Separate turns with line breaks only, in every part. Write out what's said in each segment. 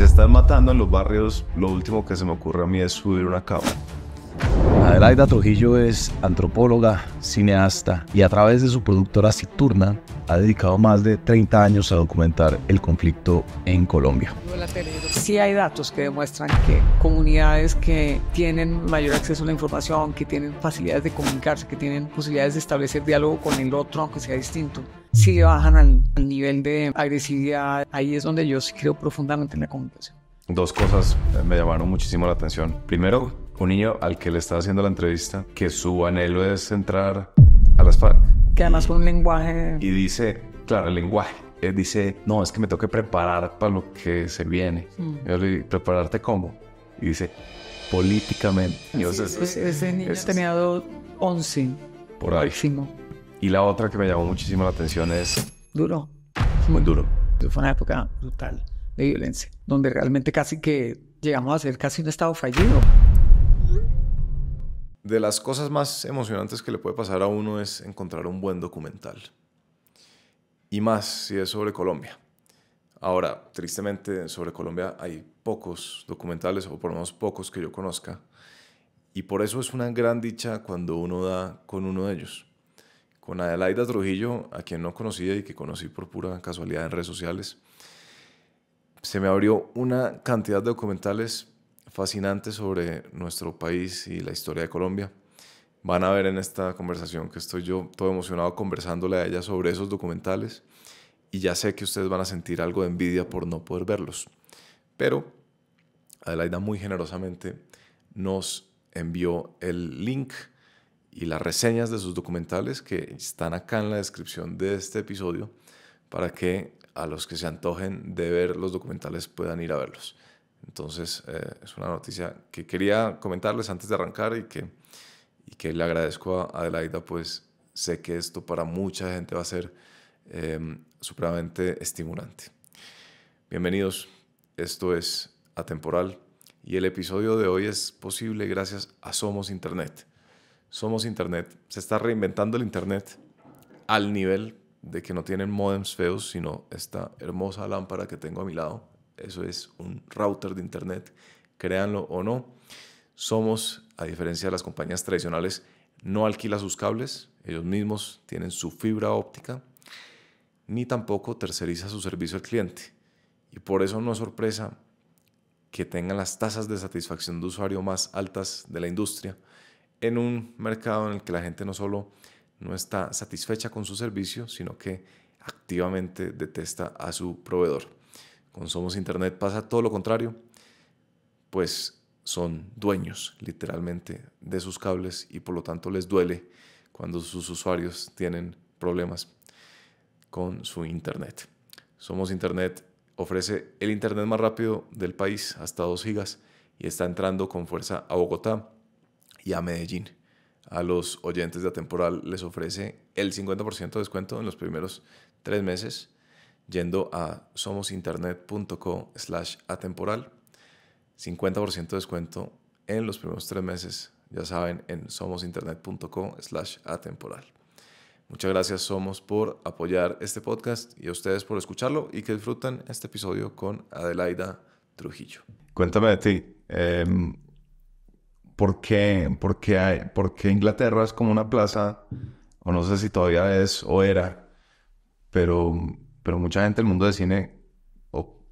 se están matando en los barrios, lo último que se me ocurre a mí es subir una cama.
Adelaida Trujillo es antropóloga, cineasta y a través de su productora Citurna ha dedicado más de 30 años a documentar el conflicto en Colombia.
Sí hay datos que demuestran que comunidades que tienen mayor acceso a la información, que tienen facilidades de comunicarse, que tienen posibilidades de establecer diálogo con el otro, aunque sea distinto, sí bajan al nivel de agresividad. Ahí es donde yo sí creo profundamente en la comunicación.
Dos cosas me llamaron muchísimo la atención. Primero, un niño al que le estaba haciendo la entrevista, que su anhelo es entrar a las FARC.
Que además con un lenguaje...
Y dice, claro, el lenguaje. Él dice, no, es que me tengo que preparar para lo que se viene. Yo le digo, ¿prepararte cómo? Y dice, políticamente.
Ese niño tenía 11.
Por ahí.
Máximo.
Y la otra que me llamó muchísimo la atención es...
Duro.
Muy duro.
Fue una época brutal de violencia, donde realmente casi que llegamos a ser casi un estado fallido.
De las cosas más emocionantes que le puede pasar a uno es encontrar un buen documental. Y más si es sobre Colombia. Ahora, tristemente, sobre Colombia hay pocos documentales, o por lo menos pocos que yo conozca. Y por eso es una gran dicha cuando uno da con uno de ellos. Con Adelaida Trujillo, a quien no conocía y que conocí por pura casualidad en redes sociales, se me abrió una cantidad de documentales fascinantes sobre nuestro país y la historia de Colombia. Van a ver en esta conversación que estoy yo todo emocionado conversándole a ella sobre esos documentales, y ya sé que ustedes van a sentir algo de envidia por no poder verlos. Pero Adelaida muy generosamente nos envió el link y las reseñas de sus documentales que están acá en la descripción de este episodio para que a los que se antojen de ver los documentales puedan ir a verlos. Entonces es una noticia que quería comentarles antes de arrancar y que le agradezco a Adelaida, pues sé que esto para mucha gente va a ser supremamente estimulante. Bienvenidos, esto es Atemporal y el episodio de hoy es posible gracias a Somos Internet. Somos Internet, se está reinventando el Internet al nivel de que no tienen módems feos, sino esta hermosa lámpara que tengo a mi lado. Eso es un router de Internet, créanlo o no. Somos, a diferencia de las compañías tradicionales, no alquila sus cables, ellos mismos tienen su fibra óptica, ni tampoco terceriza su servicio al cliente. Y por eso no es sorpresa que tengan las tasas de satisfacción de usuario más altas de la industria, en un mercado en el que la gente no solo no está satisfecha con su servicio, sino que activamente detesta a su proveedor. Con Somos Internet pasa todo lo contrario, pues son dueños literalmente de sus cables y por lo tanto les duele cuando sus usuarios tienen problemas con su Internet. Somos Internet ofrece el Internet más rápido del país, hasta 2 gigas, y está entrando con fuerza a Bogotá y a Medellín. A los oyentes de Atemporal les ofrece el 50% de descuento en los primeros 3 meses yendo a somosinternet.co/atemporal. 50% de descuento en los primeros 3 meses, ya saben, en somosinternet.co/atemporal. Muchas gracias, Somos, por apoyar este podcast y a ustedes por escucharlo y que disfruten este episodio con Adelaida Trujillo. Cuéntame de ti. ¿Por qué Inglaterra es como una plaza, o no sé si todavía es o era, pero mucha gente del mundo del cine, o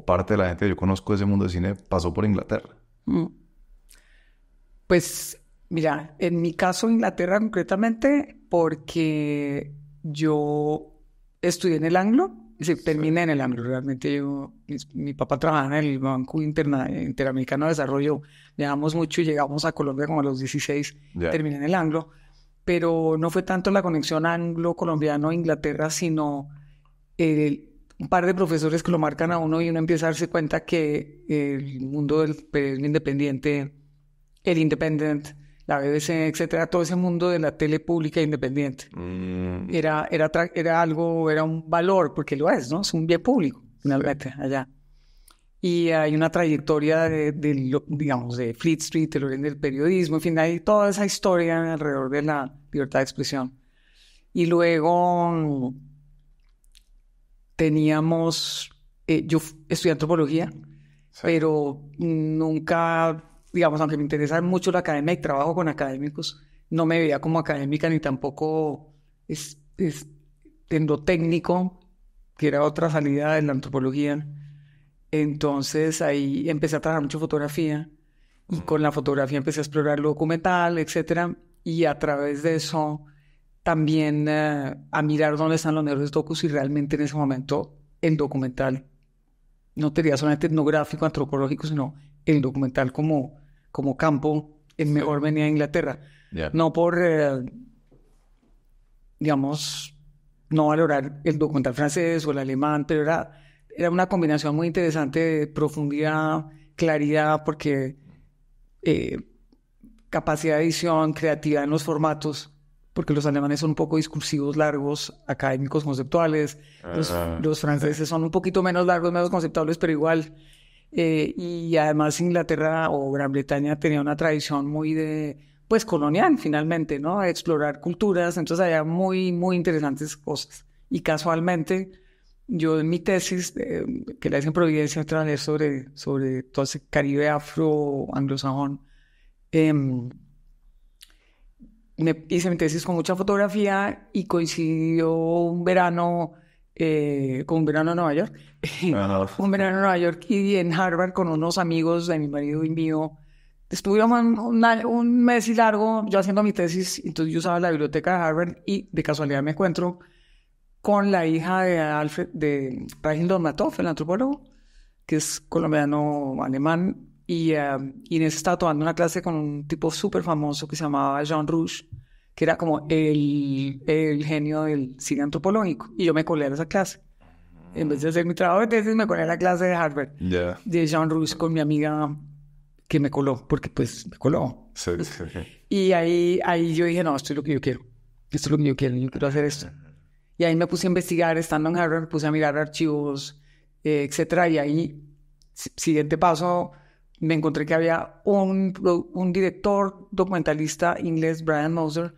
parte de la gente que yo conozco de ese mundo del cine, pasó por Inglaterra?
Pues, mira, en mi caso Inglaterra concretamente, porque yo estudié en el Anglo, terminé en el Anglo. Realmente mi papá trabajaba en el Banco Interamericano de Desarrollo, viajamos mucho y llegamos a Colombia como a los 16, terminé en el Anglo, pero no fue tanto la conexión anglo-colombiano-Inglaterra, sino un par de profesores que lo marcan a uno y uno empieza a darse cuenta que el mundo del periodismo independiente, el Independent, la BBC, etcétera, todo ese mundo de la tele pública independiente. Era un valor, porque lo es, ¿no? Es un bien público, finalmente, allá. Y hay una trayectoria digamos, de Fleet Street, el origen del periodismo, en fin, hay toda esa historia alrededor de la libertad de expresión. Y luego teníamos, yo estudié antropología pero nunca, digamos, aunque me interesa mucho la academia y trabajo con académicos, no me veía como académica ni tampoco en lo técnico, que era otra salida de la antropología. Entonces ahí empecé a trabajar mucho fotografía y con la fotografía empecé a explorar lo documental, etcétera, y a través de eso también a mirar dónde están los mejores docus y realmente en ese momento el documental no tenía solamente etnográfico, antropológico, sino el documental como campo en mejor venía de Inglaterra.
Yeah.
No por, digamos, no valorar el documental francés o el alemán, pero era una combinación muy interesante de profundidad, claridad, porque capacidad de edición, creatividad en los formatos, porque los alemanes son un poco discursivos, largos, académicos, conceptuales. Los franceses son un poquito menos largos, menos conceptuales, pero igual. Y además Inglaterra o Gran Bretaña tenía una tradición muy pues colonial finalmente, ¿no? De explorar culturas, entonces había muy, muy interesantes cosas. Y casualmente, yo en mi tesis, que la hice en Providencia, trabajé sobre todo ese Caribe afro-anglosajón, hice mi tesis con mucha fotografía y coincidió un verano con un verano en Nueva York. Un verano en Nueva York y en Harvard con unos amigos de mi marido y mío. Estuvimos un mes y largo yo haciendo mi tesis, entonces yo usaba la biblioteca de Harvard y de casualidad me encuentro con la hija de Rahim Dolmatov, el antropólogo, que es colombiano-alemán, y Inés estaba tomando una clase con un tipo súper famoso que se llamaba Jean Rouch, que era como el genio del cine antropológico, y yo me colé a esa clase. En vez de hacer mi trabajo de tesis, me colé a la clase de Harvard, de Jean Rouch, con mi amiga que me coló, porque pues me coló.
Sí.
Y ahí yo dije, no, esto es lo que yo quiero. Esto es lo que yo quiero hacer esto. Y ahí me puse a investigar, estando en Harvard, me puse a mirar archivos, etcétera. Y ahí, siguiente paso, me encontré que había un director documentalista inglés, Brian Moser,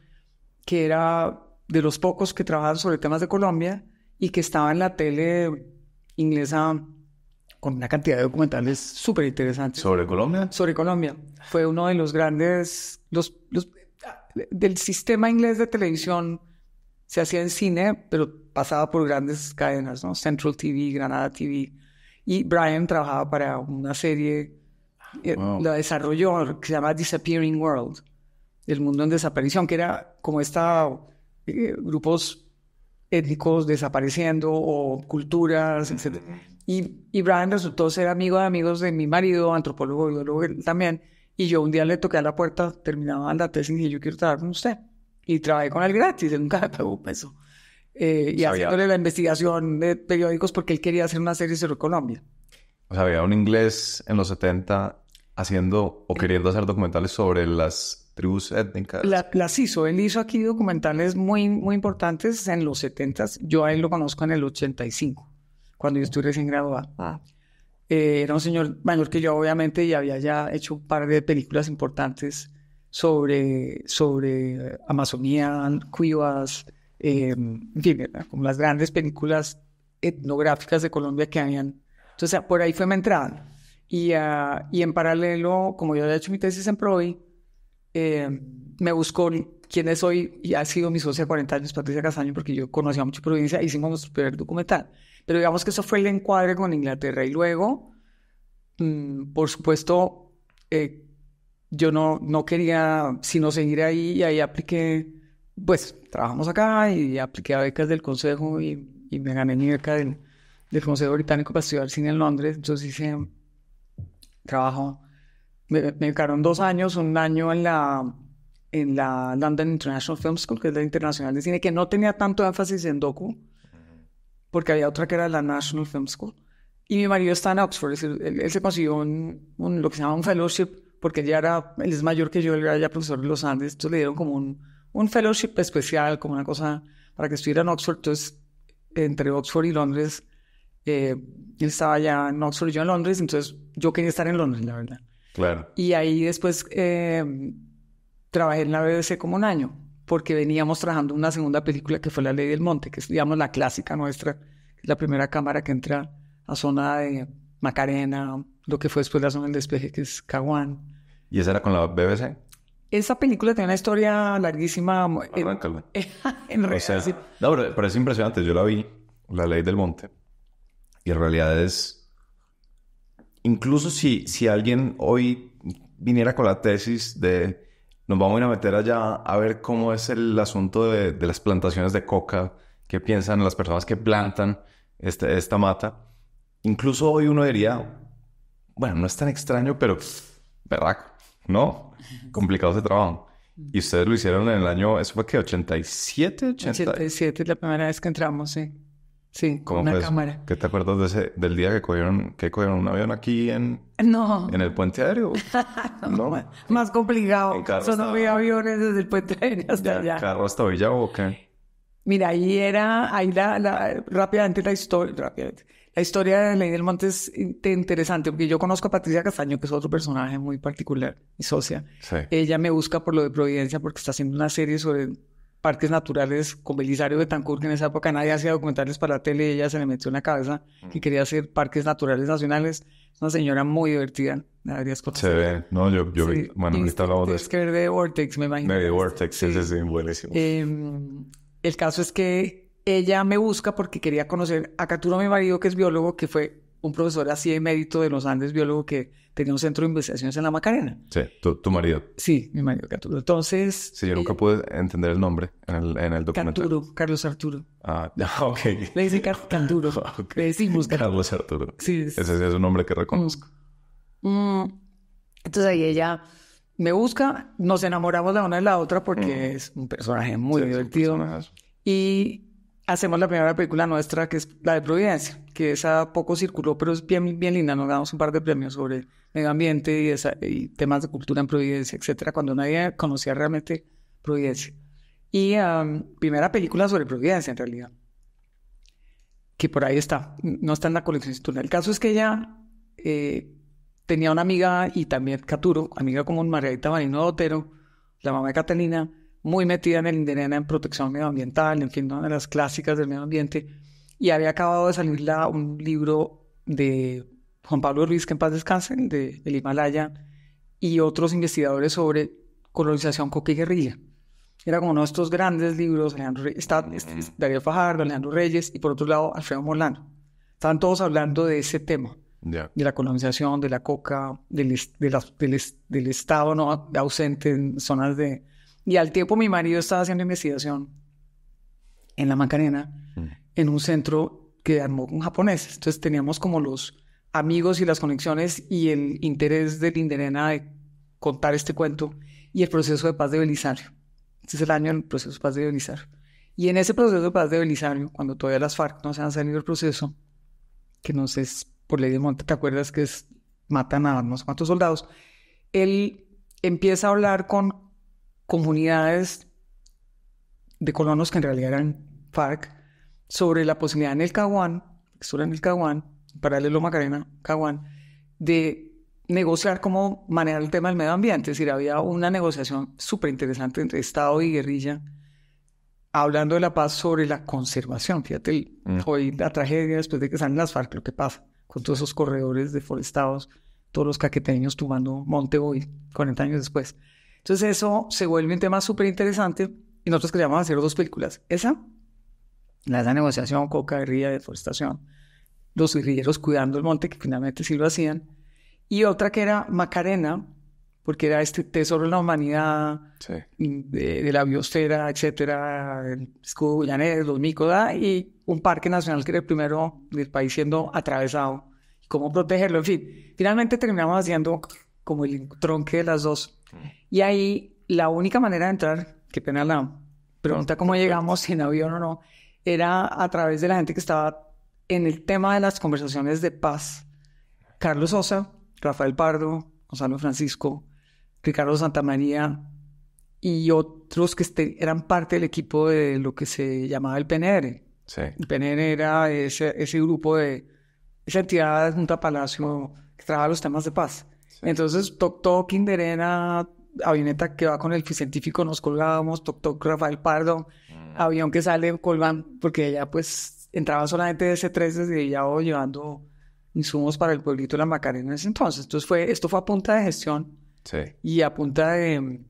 que era de los pocos que trabajaban sobre temas de Colombia y que estaba en la tele inglesa con una cantidad de documentales súper interesantes.
¿Sobre Colombia?
Sobre Colombia. Fue uno de los grandes... del sistema inglés de televisión. Se hacía en cine, pero pasaba por grandes cadenas, ¿no? Central TV, Granada TV. Y Brian trabajaba para una serie, la desarrolló, que se llama Disappearing World, el mundo en desaparición, que era como grupos étnicos desapareciendo o culturas, etc. Y Brian resultó ser amigo de amigos de mi marido, antropólogo, biólogo también. Y yo un día le toqué a la puerta, terminaba la tesis y dije, yo quiero trabajar con usted. Y trabajé con él gratis, él nunca me pagó un peso. Y haciéndole la investigación de periódicos porque él quería hacer una serie sobre Colombia.
O sea, había un inglés en los 70 haciendo o queriendo hacer documentales sobre las tribus étnicas.
Las hizo. Él hizo aquí documentales muy, muy importantes en los 70s. Yo a él lo conozco en el 85, cuando yo estuve recién graduado. Era un señor mayor que yo, obviamente, y había ya hecho un par de películas importantes sobre Amazonía, cuivas, en fin, como las grandes películas etnográficas de Colombia que habían. Entonces, por ahí fue mi entrada. Y en paralelo, como yo había hecho mi tesis en Provi, me buscó quién es hoy, y ha sido mi socia 40 años, Patricia Castaño, porque yo conocía mucho Providencia, hicimos nuestro primer documental. Pero digamos que eso fue el encuadre con Inglaterra. Y luego, por supuesto, yo no quería sino seguir ahí, y ahí apliqué, pues trabajamos acá y apliqué a becas del Consejo y me gané mi beca del Consejo Británico para estudiar cine en Londres. Entonces hice trabajo, me becaron 2 años, un año en la London International Film School, que es la internacional de cine, que no tenía tanto énfasis en docu, porque había otra que era la National Film School. Y mi marido está en Oxford, es decir, él se consiguió lo que se llama un fellowship, porque él es mayor que yo, él era ya profesor de los Andes, entonces le dieron como un fellowship especial, como una cosa para que estuviera en Oxford. Entonces, entre Oxford y Londres, él estaba ya en Oxford y yo en Londres, entonces yo quería estar en Londres, la verdad.
Claro.
Y ahí después trabajé en la BBC como 1 año, porque veníamos trabajando una segunda película que fue La Ley del Monte, que es, digamos, la clásica nuestra, la primera cámara que entra a zona de Macarena, lo que fue después La zona del despeje, que es Caguán.
¿Y esa era con la BBC?
Esa película tiene una historia larguísima.
Arráncalo.
En
O
realidad,
sea,
sí.
no, pero es impresionante. Yo la vi, La Ley del Monte, y en realidad es... Incluso si alguien hoy viniera con la tesis de nos vamos a ir a meter allá a ver cómo es el asunto de las plantaciones de coca, qué piensan las personas que plantan esta mata, incluso hoy uno diría, bueno, no es tan extraño, pero berraco, ¿no? Complicado ese trabajo. Y ustedes lo hicieron en el año, ¿eso fue qué? ¿87?
87 es la primera vez que entramos, sí. Sí, con
¿Cómo
una
fue eso?
cámara.
¿Qué te acuerdas del día que cogieron un avión aquí en
No,
el puente aéreo? ¿No?
más complicado.
En carro
Eso no
hasta-
había aviones desde el puente aéreo hasta allá.
¿Carro hasta Villavo o qué?
Mira, ahí rápidamente la historia de Ley del Monte es interesante, porque yo conozco a Patricia Castaño, que es otro personaje muy particular, mi socia.
Sí.
Ella me busca por lo de Providencia, porque está haciendo una serie sobre parques naturales con Belisario Betancur, que en esa época nadie hacía documentales para la tele, y ella se le metió en la cabeza que quería hacer parques naturales nacionales. Es una señora muy divertida, la deberías conocer.
Se ve. No, yo vi.
Sí,
Bueno,
y
ahorita hablamos de
tienes
eso.
que ver de Vortex, me imagino.
Medio Vortex, sí, buenísimo.
El caso es que ella me busca porque quería conocer a Caturo, mi marido, que es biólogo, que fue un profesor así de mérito de los Andes, biólogo que tenía un centro de investigaciones en la Macarena.
Sí, tu marido.
Sí, mi marido Caturo. Entonces...
Sí, yo nunca pude entender el nombre en el documental.
Caturo, Carlos Arturo.
Ah, ok.
Le dicen Caturo.
Ok.
Le decimos Caturo.
Carlos Arturo.
Sí,
Ese sí es un nombre que reconozco.
Entonces ahí ella me busca, nos enamoramos la una de la otra porque es un personaje muy
Sí, es un
divertido.
personajazo.
Y hacemos la primera película nuestra, que es la de Providencia, que esa poco circuló, pero es bien, bien linda. Nos ganamos un par de premios sobre medio ambiente y temas de cultura en Providencia, etcétera, cuando nadie conocía realmente Providencia. Y primera película sobre Providencia, en realidad, que por ahí está, no está en la colección institucional. El caso es que ella tenía una amiga, y también Caturo, amiga como Margarita Marino de Otero, la mamá de Catalina, muy metida en el Inderena, en protección medioambiental, en fin, una de las clásicas del medio ambiente, y había acabado de salir un libro de Juan Pablo Ruiz, que en paz descanse, de El Himalaya, y otros investigadores sobre colonización, coca y guerrilla. Era como uno de estos grandes libros, Darío Fajardo, Alejandro Reyes, y por otro lado, Alfredo Molano. Estaban todos hablando de ese tema,
Ya.
de la colonización, de la coca, del Estado no ausente en zonas de... Y al tiempo mi marido estaba haciendo investigación en la Macarena, en un centro que armó con japoneses. Entonces teníamos como los amigos y las conexiones y el interés del Inderena de contar este cuento y el proceso de paz de Belisario. Este es el año del proceso de paz de Belisario. Y en ese proceso de paz de Belisario, cuando todavía las FARC no se han salido del proceso, que no sé, por Ley de Monte, ¿te acuerdas que matan a no sé cuántos soldados? Él empieza a hablar con comunidades de colonos que en realidad eran FARC sobre la posibilidad en el Caguán, paralelo Macarena, Caguán, de negociar cómo manejar el tema del medio ambiente. Es decir, había una negociación súper interesante entre Estado y guerrilla, hablando de la paz sobre la conservación. Fíjate, hoy la tragedia después de que salen las FARC, lo que pasa con todos esos corredores deforestados, todos los caqueteños tomando monte hoy, 40 años después. Entonces eso se vuelve un tema súper interesante y nosotros queríamos hacer 2 películas. Esa, la de la negociación, coca, guerrilla, deforestación, los guerrilleros cuidando el monte, que finalmente sí lo hacían, y otra que era Macarena, porque era este tesoro de la humanidad,
Sí.
de la biosfera, etcétera, el escudo guyanés, los micos, y un parque nacional que era el primero del país siendo atravesado, cómo protegerlo, en fin. Finalmente terminamos haciendo como el tronque de las 2. Y ahí la única manera de entrar, qué pena la pregunta cómo llegamos, si en avión o no, era a través de la gente que estaba en el tema de las conversaciones de paz. Carlos Sosa, Rafael Pardo, Gonzalo Francisco, Ricardo Santamaría y otros que eran parte del equipo de lo que se llamaba el PNR.
Sí.
El PNR era ese grupo esa entidad junto a Palacio que trabaja los temas de paz. Sí. Entonces, Toc Inderena, avioneta que va con el científico, nos colgábamos, Toc Rafael Pardo, avión que sale colgando, porque ella pues entraba solamente de ese 3 desde Villavo llevando insumos para el pueblito de la Macarena en ese entonces. Entonces esto fue a punta de gestión
Sí.
y a punta de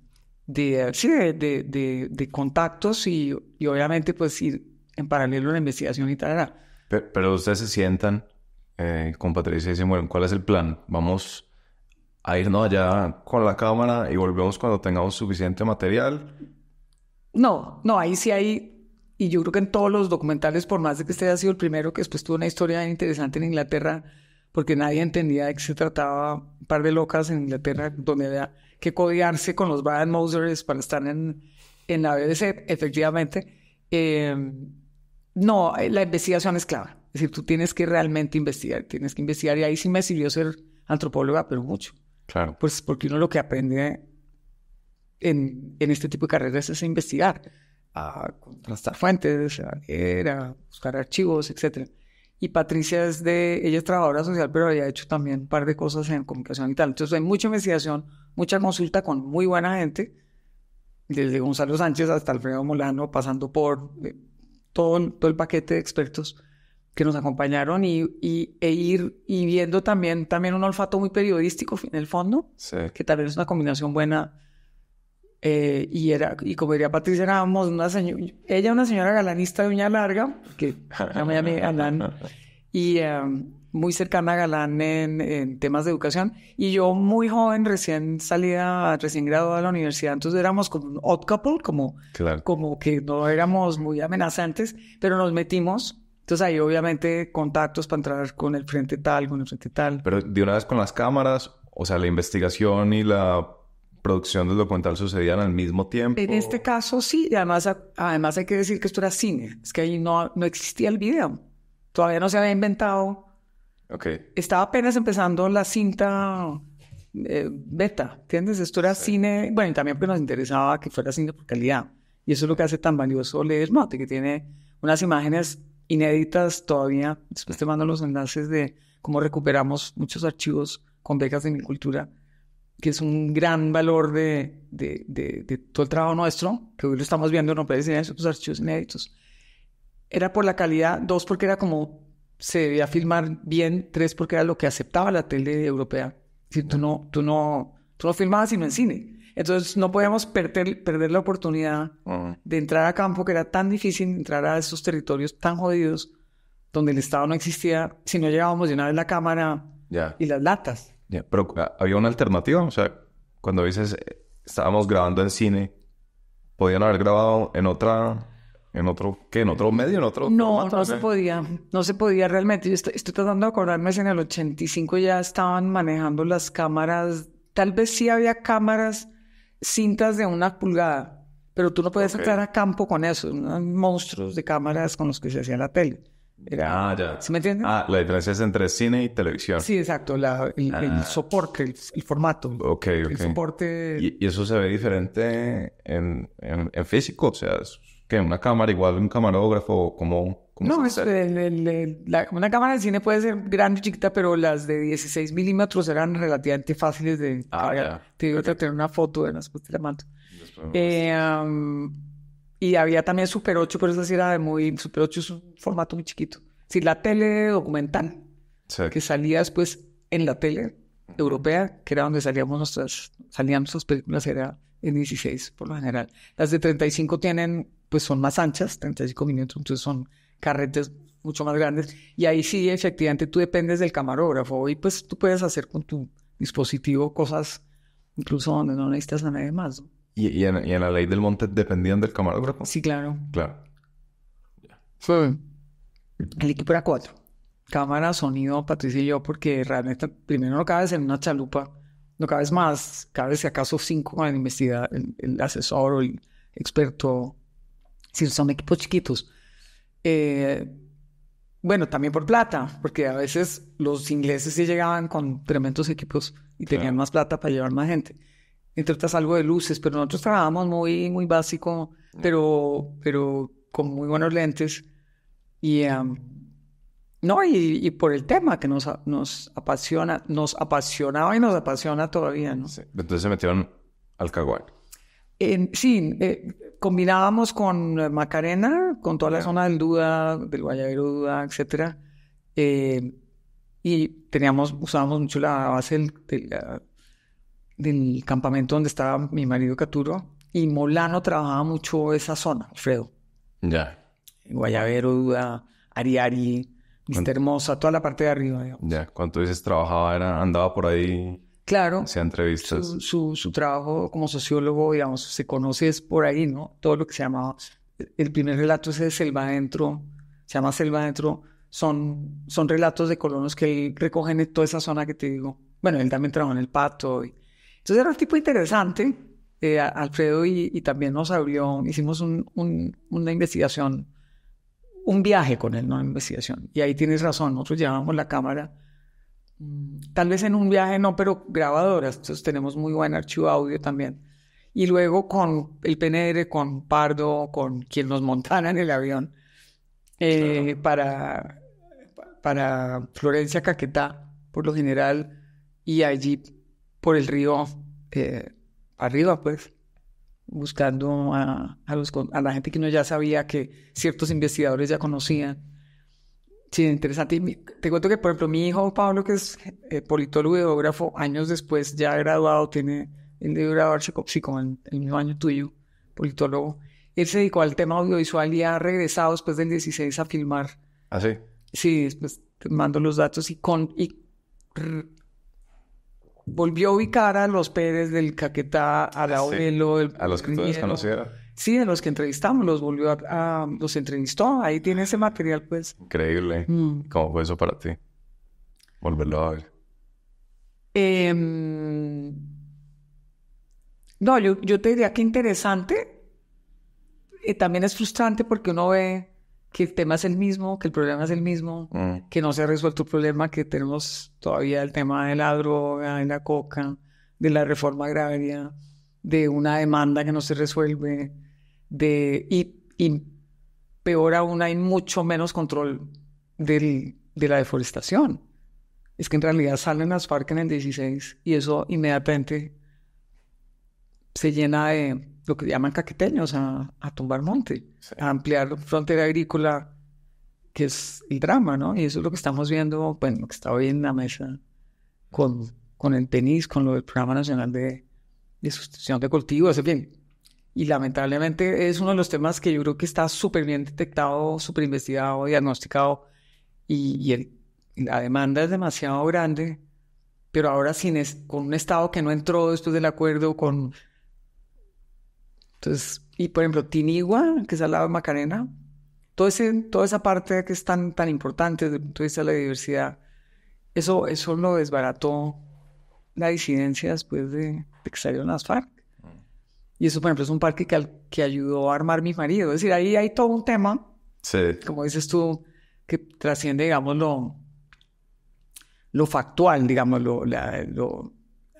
contactos y obviamente pues ir en paralelo a la investigación y tal.
Pero ustedes se sientan con Patricia y dicen, bueno, ¿cuál es el plan? Vamos a irnos allá con la cámara y volvemos cuando tengamos suficiente material.
No, ahí sí hay, y yo creo que en todos los documentales, por más de que este haya sido el primero, que después tuvo una historia interesante en Inglaterra, porque nadie entendía de qué se trataba, un par de locas en Inglaterra, donde había que codearse con los Brian Mosers para estar en la BBC, efectivamente. No, la investigación es clave. Es decir, tú tienes que realmente investigar, y ahí sí me sirvió ser antropóloga, pero mucho.
Claro.
Pues porque uno lo que aprende en este tipo de carreras es a investigar, a contrastar fuentes, a leer, a buscar archivos, etc. Y Patricia ella es trabajadora social, pero había hecho también un par de cosas en comunicación y tal. Entonces hay mucha investigación, mucha consulta con muy buena gente, desde Gonzalo Sánchez hasta Alfredo Molano, pasando por todo el paquete de expertos que nos acompañaron e ir y viendo también un olfato muy periodístico en el fondo,
Sí.
que tal vez es una combinación buena. Y como diría Patricia, éramos una señora galanista de uña larga, que llama a mí Galán, y muy cercana a Galán en temas de educación, y yo muy joven, recién graduada de la universidad, entonces éramos como un odd couple,
Claro.
como que no éramos muy amenazantes, pero nos metimos. Entonces ahí obviamente contactos para entrar con el frente tal.
Pero de una vez con las cámaras, o sea, la investigación y la producción del documental sucedían al mismo tiempo.
En este caso sí, y además hay que decir que esto era cine, es que ahí no existía el video, todavía no se había inventado.
Okay.
Estaba apenas empezando la cinta beta, ¿entiendes? Esto era cine, bueno, y también pues nos interesaba que fuera cine por calidad, y eso es lo que hace tan valioso Lees Mote, que tiene unas imágenes inéditas todavía. Después te mando los enlaces de cómo recuperamos muchos archivos con becas de mi cultura, que es un gran valor de todo el trabajo nuestro, que hoy lo estamos viendo en Opera Cine, esos archivos inéditos. Era por la calidad, 2, porque era como se debía filmar bien, 3, porque era lo que aceptaba la tele europea. Es decir, tú no filmabas sino en cine. Entonces no podíamos perder la oportunidad de entrar a campo, que era tan difícil entrar a esos territorios tan jodidos, donde el Estado no existía, si no llevábamos de una vez la cámara y las latas.
Pero había una alternativa, o sea, cuando dices estábamos grabando en cine, ¿podían haber grabado en otro medio, en otro formato?
No se podía realmente. Yo estoy tratando de acordarme si en el 85 ya estaban manejando las cámaras, tal vez sí había cámaras, cintas de 1 pulgada, pero tú no podías entrar a campo con eso, unos monstruos de cámaras con los que se hacía la tele.
Ya.
¿Sí me entiendes?
La diferencia es entre cine y televisión.
Sí, exacto, el soporte, el formato. El soporte.
¿Y eso se ve diferente en físico? O sea, ¿es que una cámara igual un camarógrafo? ¿Cómo
No, una cámara de cine puede ser grande y chiquita, pero las de 16 milímetros eran relativamente fáciles de cargar. Te digo, tener una foto de las, pues te la mando. Y había también Super 8, pero eso sí era Super 8 es un formato muy chiquito. Sí, la tele documental, que salía después en la tele europea, que era donde salían nuestras películas, era en 16 por lo general. Las de 35 pues son más anchas, 35 milímetros, entonces son carretes mucho más grandes. Y ahí sí, efectivamente, tú dependes del camarógrafo. Y pues tú puedes hacer con tu dispositivo cosas, incluso donde no necesitas a nadie más, ¿no?
¿Y en la ley del monte dependían del camarógrafo?
Sí, claro.
Claro.
El equipo era 4. Cámara, sonido, Patricia y yo, porque realmente primero no cabes en una chalupa, no cabes más, cabes si acaso 5 con el asesor o el experto, si son equipos chiquitos. Bueno, también por plata, porque a veces los ingleses sí llegaban con tremendos equipos y tenían más plata para llevar más gente. Entre otras algo de luces, pero nosotros trabajábamos muy, muy básico, pero con muy buenos lentes. Y por el tema que nos apasiona, nos apasionaba y nos apasiona todavía, ¿no?
Sí. Entonces se metieron al Caguán.
Sí, combinábamos con Macarena, con toda la zona del Duda, del Guayabero Duda, etcétera. y usábamos mucho la base del campamento donde estaba mi marido Caturo, y Molano trabajaba mucho esa zona, Alfredo.
Ya.
Guayabero, Duda, Ariari, Vista Hermosa, toda la parte de arriba, digamos.
Ya, cuando dices trabajaba, andaba por ahí,
Claro,
hacía entrevistas.
su trabajo como sociólogo, digamos, se conoce es por ahí, ¿no? Todo lo que se llamaba... El primer relato ese de Selva Adentro, se llama Selva Adentro, son relatos de colonos que él recoge en toda esa zona que te digo. Bueno, él también trabajó en El Pato. Entonces era un tipo interesante, Alfredo, y también nos abrió, hicimos una investigación, un viaje con él, no una investigación. Y ahí tienes razón, nosotros llevábamos la cámara, tal vez en un viaje no, pero grabadoras, entonces tenemos muy buen archivo audio también. Y luego con el PNR, con Pardo, con quien nos montara en el avión, para Florencia, Caquetá, por lo general, y allí por el río, arriba, pues, buscando a la gente que uno ya sabía que ciertos investigadores ya conocían. Sí, interesante. Y te cuento que, por ejemplo, mi hijo Pablo, que es politólogo y geógrafo, años después, ya graduado, él debe graduarse como en el mismo año tuyo, politólogo. Él se dedicó al tema audiovisual y ha regresado después del 16 a filmar.
¿Ah, sí?
Sí, después te mando los datos volvió a ubicar a los Pérez del Caquetá, a la Abuelo,
a los que tú desconocieras.
Sí, a los que entrevistamos, los entrevistó. Ahí tiene ese material, pues.
Increíble. ¿Cómo fue eso para ti? Volverlo a ver.
No, yo te diría que interesante. También es frustrante porque uno ve que el tema es el mismo, que el problema es el mismo, que no se ha resuelto el problema, que tenemos todavía el tema de la droga, de la coca, de la reforma agraria, de una demanda que no se resuelve, y peor aún, hay mucho menos control de la deforestación. Es que en realidad salen las FARC en el 16 y eso inmediatamente se llena de lo que llaman caqueteños a tumbar monte, a ampliar la frontera agrícola, que es el drama, ¿no? Y eso es lo que estamos viendo, bueno, lo que está hoy en la mesa con el PENIS, con lo del Programa Nacional de Sustitución de Cultivos, en fin. Y lamentablemente es uno de los temas que yo creo que está súper bien detectado, súper investigado, diagnosticado, y la demanda es demasiado grande, pero ahora con un Estado que no entró después del acuerdo con... Entonces, y por ejemplo, Tinigua, que es al lado de Macarena, toda esa parte que es tan importante desde el punto de vista de la diversidad, eso lo desbarató la disidencia después de que salieron las FARC. Y eso, por ejemplo, es un parque que ayudó a armar mi marido. Es decir, ahí hay todo un tema, como dices tú, que trasciende, digamos, lo factual, digamos,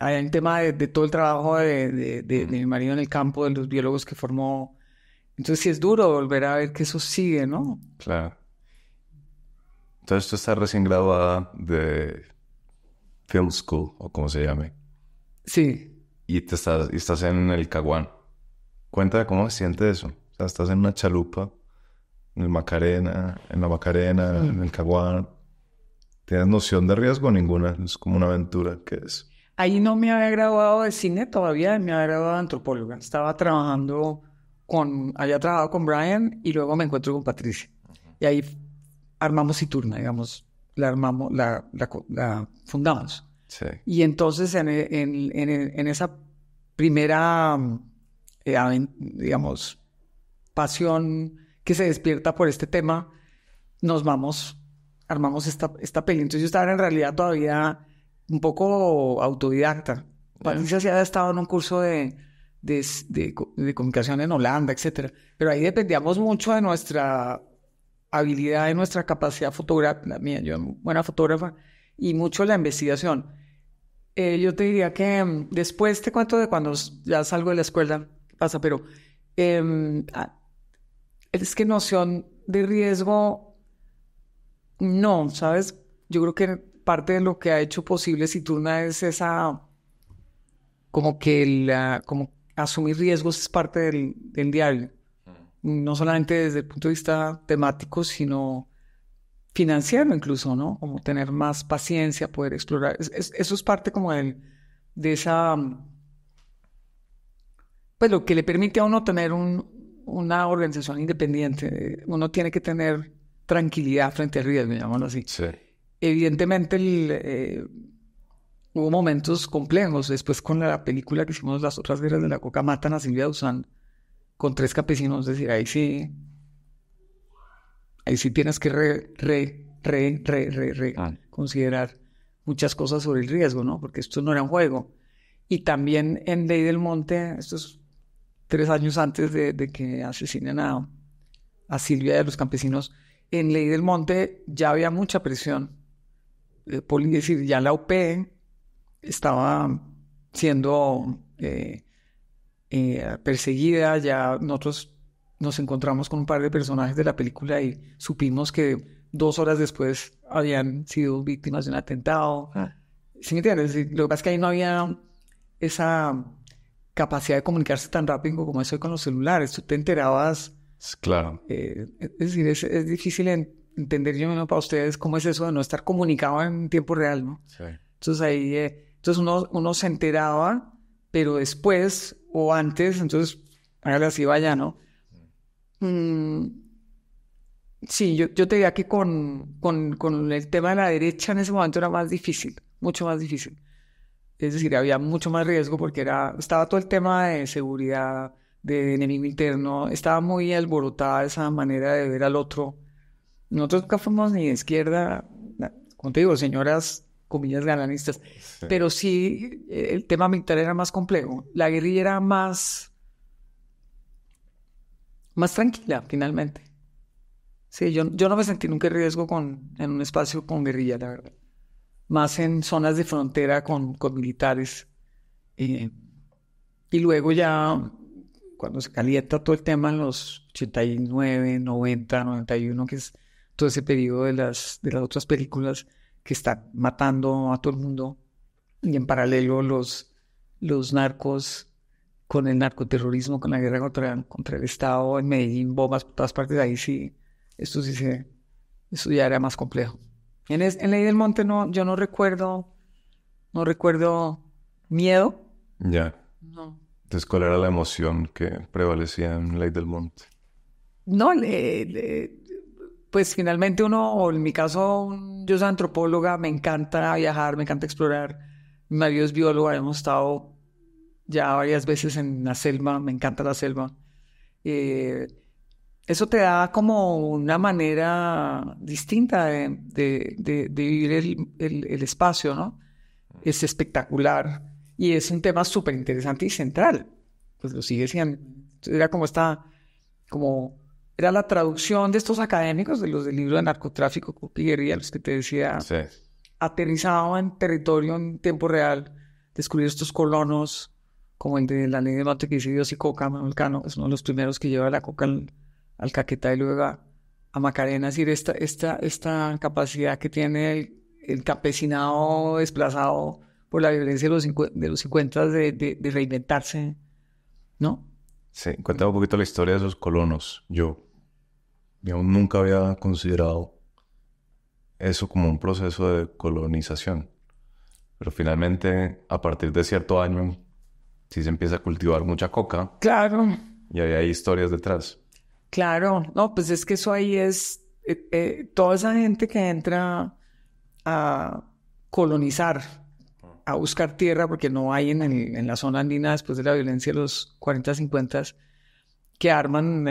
hay un tema de todo el trabajo de mi marido en el campo, de los biólogos que formó. Entonces sí es duro volver a ver que eso sigue, ¿no?
Claro. Entonces tú estás recién graduada de Film School, o como se llame.
Sí.
Y estás en el Caguán. Cuéntame cómo se siente eso. O sea, estás en una chalupa, en la Macarena, en el Caguán. ¿Tienes noción de riesgo? Ninguna. Es como una aventura. ¿Qué es?
Ahí no me había graduado de cine todavía, me había graduado de antropóloga. Estaba había trabajado con Brian y luego me encuentro con Patricia. Y ahí armamos Citurna, digamos, la fundamos.
Sí.
Y entonces en esa primera, digamos, pasión que se despierta por este tema, armamos esta peli. Entonces yo estaba en realidad todavía un poco autodidacta. Patricia sí había estado en un curso de comunicación en Holanda, etcétera. Pero ahí dependíamos mucho de nuestra habilidad, de nuestra capacidad fotográfica, la mía, yo buena fotógrafa, y mucho la investigación. Yo te diría que después te cuento de cuando ya salgo de la escuela, pasa, pero es que noción de riesgo, no, ¿sabes? Yo creo que parte de lo que ha hecho posible Citurna es esa, como que como asumir riesgos es parte del diario. No solamente desde el punto de vista temático, sino financiero incluso, ¿no? Como tener más paciencia, poder explorar. Eso es parte como de esa, pues lo que le permite a uno tener una organización independiente. Uno tiene que tener tranquilidad frente al riesgo, llamémoslo así.
Sí.
Evidentemente hubo momentos complejos. Después con la película que hicimos, Las otras guerras de la coca, matan a Silvia Duzán con 3 campesinos. Es decir, ahí sí tienes que considerar muchas cosas sobre el riesgo, ¿no? Porque esto no era un juego. Y también en Ley del Monte, esto es 3 años antes de que asesinen a Silvia y a los campesinos, en Ley del Monte ya había mucha presión. Es decir, ya la UP estaba siendo perseguida, ya nosotros nos encontramos con un par de personajes de la película y supimos que 2 horas después habían sido víctimas de un atentado. ¿Sí me entiendes? Lo que pasa es que ahí no había esa capacidad de comunicarse tan rápido como eso con los celulares. Tú te enterabas.
Claro.
Es decir, es difícil entender yo mismo para ustedes cómo es eso de no estar comunicado en tiempo real, ¿no?
Sí.
Entonces ahí, entonces uno se enteraba, pero después o antes, entonces hágale así, vaya, ¿no? Sí, yo te diría que con el tema de la derecha en ese momento era más difícil, mucho más difícil. Es decir, había mucho más riesgo porque estaba todo el tema de seguridad, de enemigo interno, estaba muy alborotada esa manera de ver al otro. Nosotros nunca fuimos ni de izquierda, como te digo, señoras, comillas, galanistas,
Sí.
pero sí el tema militar era más complejo. La guerrilla era más tranquila, finalmente. Sí, yo no me sentí nunca en riesgo en un espacio con guerrilla, la verdad. Más en zonas de frontera con militares. Y luego ya, cuando se calienta todo el tema en los 89, 90, 91, que es todo ese periodo de las otras películas que están matando a todo el mundo, y en paralelo los narcos con el narcoterrorismo, con la guerra contra el Estado, en Medellín, bombas por todas partes, ahí sí, esto ya era más complejo. En Ley del Monte yo no recuerdo miedo.
Ya.
No.
Entonces, ¿cuál era la emoción que prevalecía en Ley del Monte?
No, pues finalmente o en mi caso, yo soy antropóloga, me encanta viajar, me encanta explorar. Mi marido es biólogo, hemos estado ya varias veces en la selva, me encanta la selva. Eso te da como una manera distinta de vivir el espacio, ¿no? Es espectacular y es un tema súper interesante y central. Pues lo sigue siendo. Era era la traducción de estos académicos de los del libro de narcotráfico, coca y guerrilla, los que te decía,
Sí.
aterrizado en territorio en tiempo real, descubrir estos colonos, como el de la Ley del Monte que dice Dios y Coca, Manuel Cano, es uno de los primeros que lleva la coca al Caquetá y luego a Macarena. Es decir, esta capacidad que tiene el campesinado desplazado por la violencia de los 50 de reinventarse, ¿no?
Sí, cuéntame un poquito la historia de esos colonos. Yo nunca había considerado eso como un proceso de colonización. Pero finalmente, a partir de cierto año, sí se empieza a cultivar mucha coca
Claro,
y hay historias detrás.
claro. No, pues es que eso ahí es toda esa gente que entra a colonizar, a buscar tierra, porque no hay en la zona andina después de la violencia de los 40, 50, que arman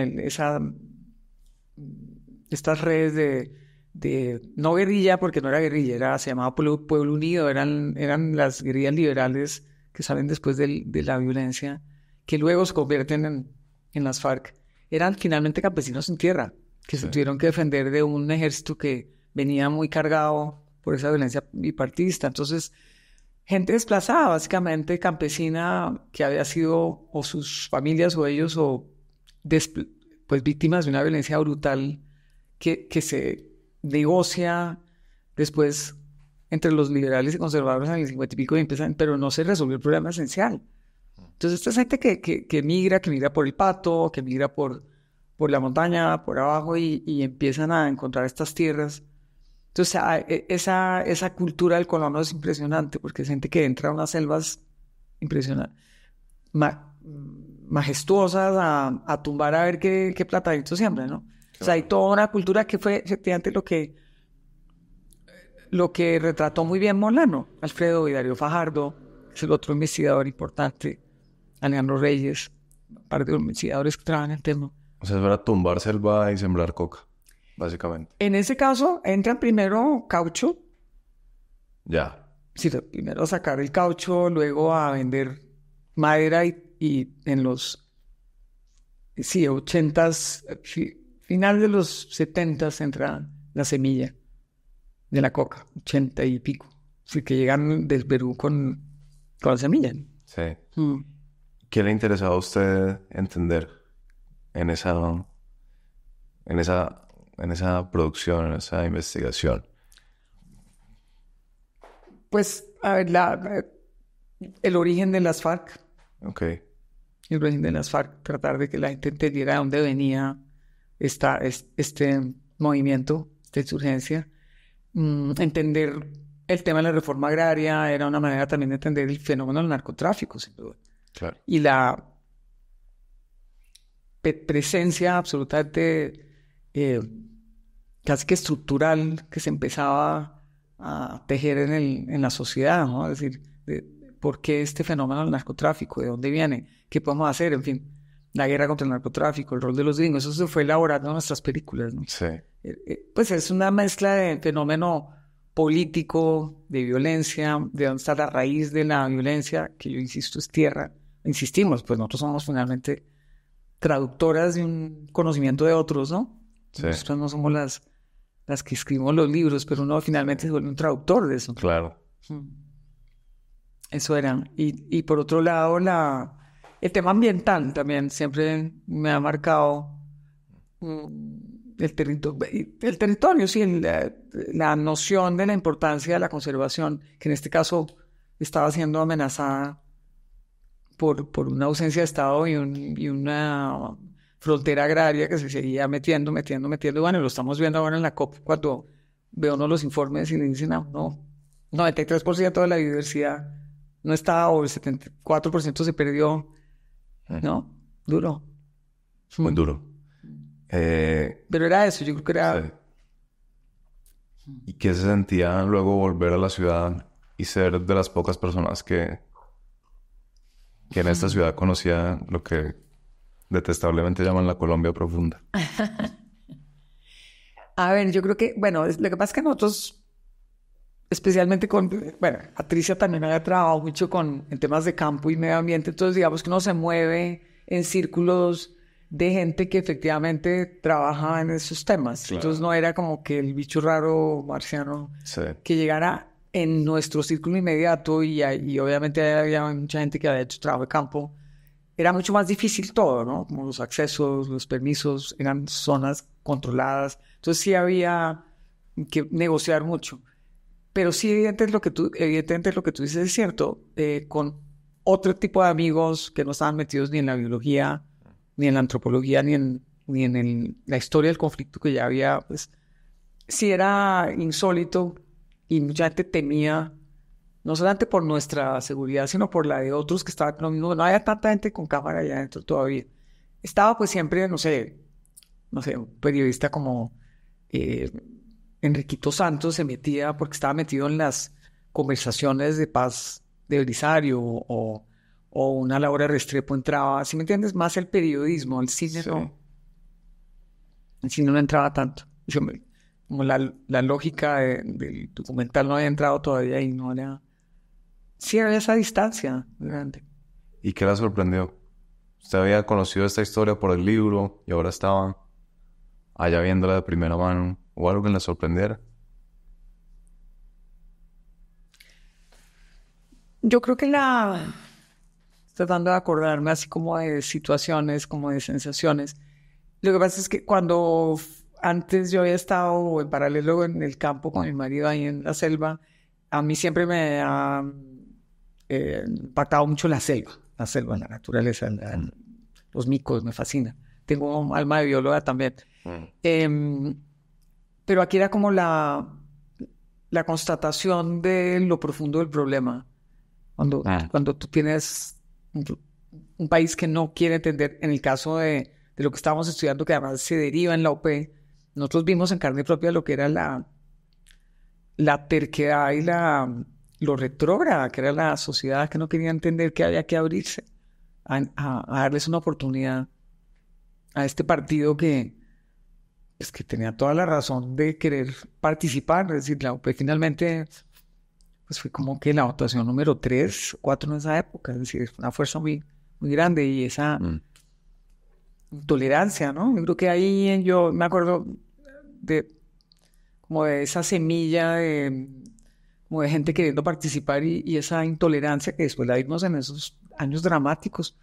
estas redes de no guerrilla, porque no era guerrilla, se llamaba Pueblo Unido, eran las guerrillas liberales que salen después de la violencia, que luego se convierten en las FARC. Eran finalmente campesinos sin tierra, que se tuvieron que defender de un ejército que venía muy cargado por esa violencia bipartidista. Entonces, gente desplazada, básicamente campesina, que había sido, o sus familias o ellos, pues víctimas de una violencia brutal que se negocia después entre los liberales y conservadores en el 50 y pico y empiezan, pero no se resolvió el problema esencial. Entonces, esta gente que migra por el Pato, que migra por la montaña, por abajo, y empiezan a encontrar estas tierras Entonces, esa cultura del colono es impresionante, porque es gente que entra a unas selvas impresionantes, majestuosas, a tumbar a ver qué plataditos siembran, ¿no? O sea, hay toda una cultura que fue efectivamente lo que retrató muy bien Molano, Alfredo y Darío Fajardo, es el otro investigador importante, Alejandro Reyes, parte de los investigadores que trabajan en el tema.
O sea, era tumbar selva y sembrar coca, básicamente.
En ese caso, entran primero caucho.
Ya.
Sí, primero a sacar el caucho, luego a vender madera y en los 80s, final de los 70s entra la semilla de la coca, 80 y pico. Así que llegan del Perú con la semilla.
Sí. ¿Qué le interesaba a usted entender en esa producción, en esa investigación?
Pues, a ver, el origen de las FARC.
Ok.
El origen de las FARC, tratar de que la gente entendiera de dónde venía este movimiento, esta insurgencia. Entender el tema de la reforma agraria era una manera también de entender el fenómeno del narcotráfico, sin duda.
Claro.
Y la presencia absolutamente casi que estructural que se empezaba a tejer en la sociedad, ¿no? Es decir, ¿por qué este fenómeno del narcotráfico? ¿De dónde viene? ¿Qué podemos hacer? En fin, la guerra contra el narcotráfico, el rol de los gringos, eso se fue elaborando en nuestras películas, ¿no?
Sí.
Pues es una mezcla de fenómeno político, de violencia, de dónde está la raíz de la violencia, que yo insisto es tierra. Insistimos, pues nosotros somos finalmente traductoras de un conocimiento de otros, ¿no? Sí. Nosotros no somos las que escribimos los libros, pero uno finalmente se vuelve un traductor de eso.
Claro.
Eso era. Y por otro lado, el tema ambiental también siempre me ha marcado el territorio, sí, la noción de la importancia de la conservación, que en este caso estaba siendo amenazada por una ausencia de Estado y una frontera agraria que se seguía metiendo. Bueno, lo estamos viendo ahora en la COP, cuando veo uno los informes y le dicen, no, 93% de la biodiversidad no está, o el 74% se perdió. ¿No? Duro.
Muy duro.
Pero era eso, yo creo que era...
Sí. ¿Y qué se sentía luego volver a la ciudad y ser de las pocas personas que en esta ciudad conocía lo que detestablemente llaman la Colombia profunda?
A ver, yo creo que, bueno, lo que pasa es que nosotros, especialmente Patricia también había trabajado mucho en temas de campo y medio ambiente, entonces digamos que uno se mueve en círculos de gente que efectivamente trabaja en esos temas. Claro. Entonces no era como que el bicho raro marciano que llegara en nuestro círculo inmediato y obviamente había mucha gente que había hecho trabajo de campo. Era mucho más difícil todo, ¿no? Como los accesos, los permisos, eran zonas controladas. Entonces sí había que negociar mucho. Pero sí, evidentemente lo que tú dices es cierto. Con otro tipo de amigos que no estaban metidos ni en la biología, ni en la antropología, ni en la historia del conflicto que ya había, pues sí era insólito y mucha gente temía, no solamente por nuestra seguridad, sino por la de otros que estaban lo mismo. No había tanta gente con cámara allá adentro todavía. Estaba pues siempre, no sé, un periodista como Enriquito Santos se metía porque estaba metido en las conversaciones de paz de Belisario o una Laura Restrepo entraba, ¿sí me entiendes? Más el periodismo, el cine sí. No. El cine no entraba tanto. Como la lógica del documental no había entrado todavía y no era... Sí, había esa distancia grande.
¿Y qué la sorprendió? Usted había conocido esta historia por el libro y ahora estaba allá viéndola de primera mano. ¿O algo que la sorprendiera?
Yo creo que tratando de acordarme así como de situaciones, como de sensaciones. Lo que pasa es que antes yo había estado en paralelo en el campo con mi marido ahí en la selva, a mí siempre me ha impactado mucho la selva, la naturaleza, los micos, me fascina. Tengo alma de bióloga también. Pero aquí era como la constatación de lo profundo del problema. Cuando tú tienes un país que no quiere entender, en el caso de lo que estábamos estudiando, que además se deriva en la UP, nosotros vimos en carne propia lo que era la terquedad y lo retrógrada que era la sociedad, que no quería entender que había que abrirse a darles una oportunidad a este partido que tenía toda la razón de querer participar. Es decir, la UP finalmente pues fue como que la votación número 3 o 4 en esa época. Es decir, una fuerza muy, muy grande y esa intolerancia, ¿no? Yo creo que ahí yo me acuerdo como de esa semilla como de gente queriendo participar y esa intolerancia que después la vimos en esos años dramáticos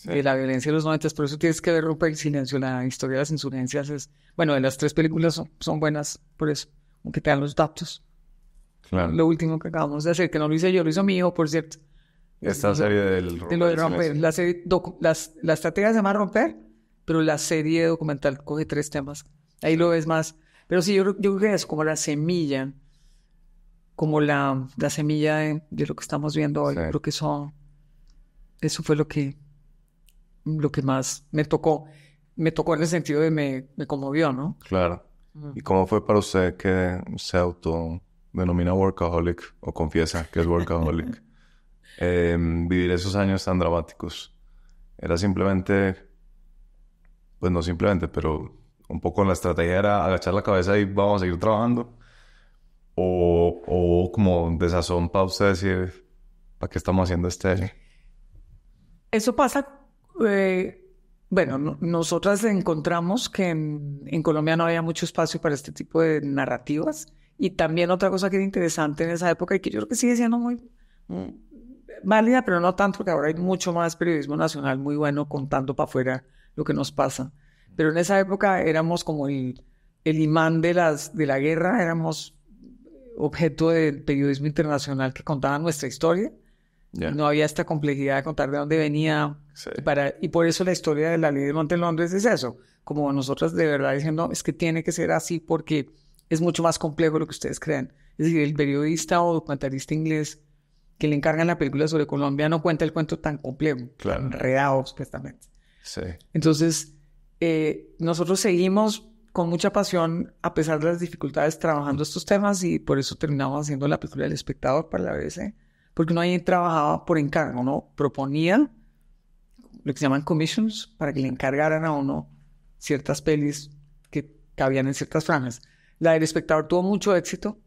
de la violencia de los 90. Por eso tienes que ver Romper el Silencio. La historia de las insurgencias es... Bueno, de las 3 películas son buenas por eso, aunque te dan los datos.
Claro.
Lo último que acabamos de hacer, que no lo hice yo, lo hizo mi hijo, por cierto.
Esta serie
de lo de Romper. La estrategia se llama Romper, pero la serie documental coge 3 temas. Ahí lo ves más. Pero sí, yo creo que es como la semilla, como la semilla de lo que estamos viendo hoy. Sí. Creo que eso fue lo que más me tocó. Me tocó en el sentido de me conmovió, ¿no?
Claro. ¿Y cómo fue para usted que se autodenomina workaholic o confiesa que es workaholic? Vivir esos años tan dramáticos. ¿Era simplemente, pues no simplemente, pero un poco la estrategia era agachar la cabeza y vamos a seguir trabajando? ¿O como desazón para usted decir, ¿para qué estamos haciendo este?
Eso pasa... bueno, nosotras encontramos que en Colombia no había mucho espacio para este tipo de narrativas. Y también otra cosa que era interesante en esa época y que yo creo que sigue siendo muy válida, pero no tanto, porque ahora hay mucho más periodismo nacional muy bueno contando para afuera lo que nos pasa. Pero en esa época éramos como el imán de la guerra, éramos objeto del periodismo internacional que contaba nuestra historia. Yeah. No había esta complejidad de contar de dónde venía. Sí. Y por eso la historia de la ley de Montelondres es eso. Como nosotros de verdad diciendo, es que tiene que ser así porque es mucho más complejo de lo que ustedes creen. Es decir, el periodista o documentalista inglés que le encargan la película sobre Colombia no cuenta el cuento tan complejo, claro, enredado supuestamente.
Sí.
Entonces, nosotros seguimos con mucha pasión, a pesar de las dificultades, trabajando estos temas y por eso terminamos haciendo la película El Espectador para la BBC. Porque uno ahí trabajaba por encargo, ¿no? Proponía lo que se llaman commissions para que le encargaran a uno ciertas pelis que cabían en ciertas franjas. La del Espectador tuvo mucho éxito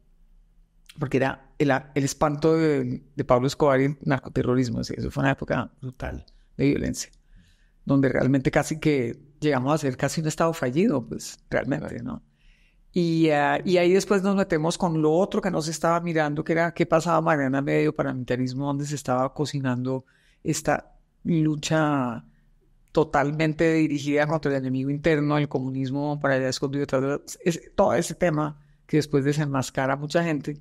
porque era el espanto de Pablo Escobar y el narcoterrorismo. Eso fue una época brutal de violencia, donde realmente casi que llegamos a ser casi un estado fallido, pues realmente, ¿no? Y ahí después nos metemos con lo otro que no se estaba mirando, que era qué pasaba Mariana Medio paramilitarismo, donde se estaba cocinando esta lucha totalmente dirigida contra el enemigo interno, el comunismo para allá escondido detrás de todo ese tema que después desenmascara a mucha gente.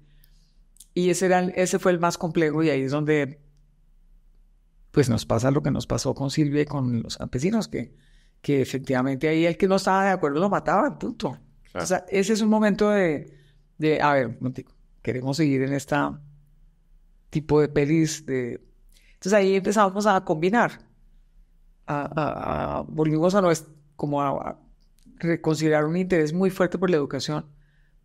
Y ese fue el más complejo y ahí es donde pues nos pasa lo que nos pasó con Silvia y con los campesinos, que efectivamente ahí el que no estaba de acuerdo lo mataban, punto. Claro. O sea, ese es un momento de a ver, queremos seguir en este tipo de pelis. Entonces ahí empezamos a combinar. Volvimos como a reconsiderar un interés muy fuerte por la educación.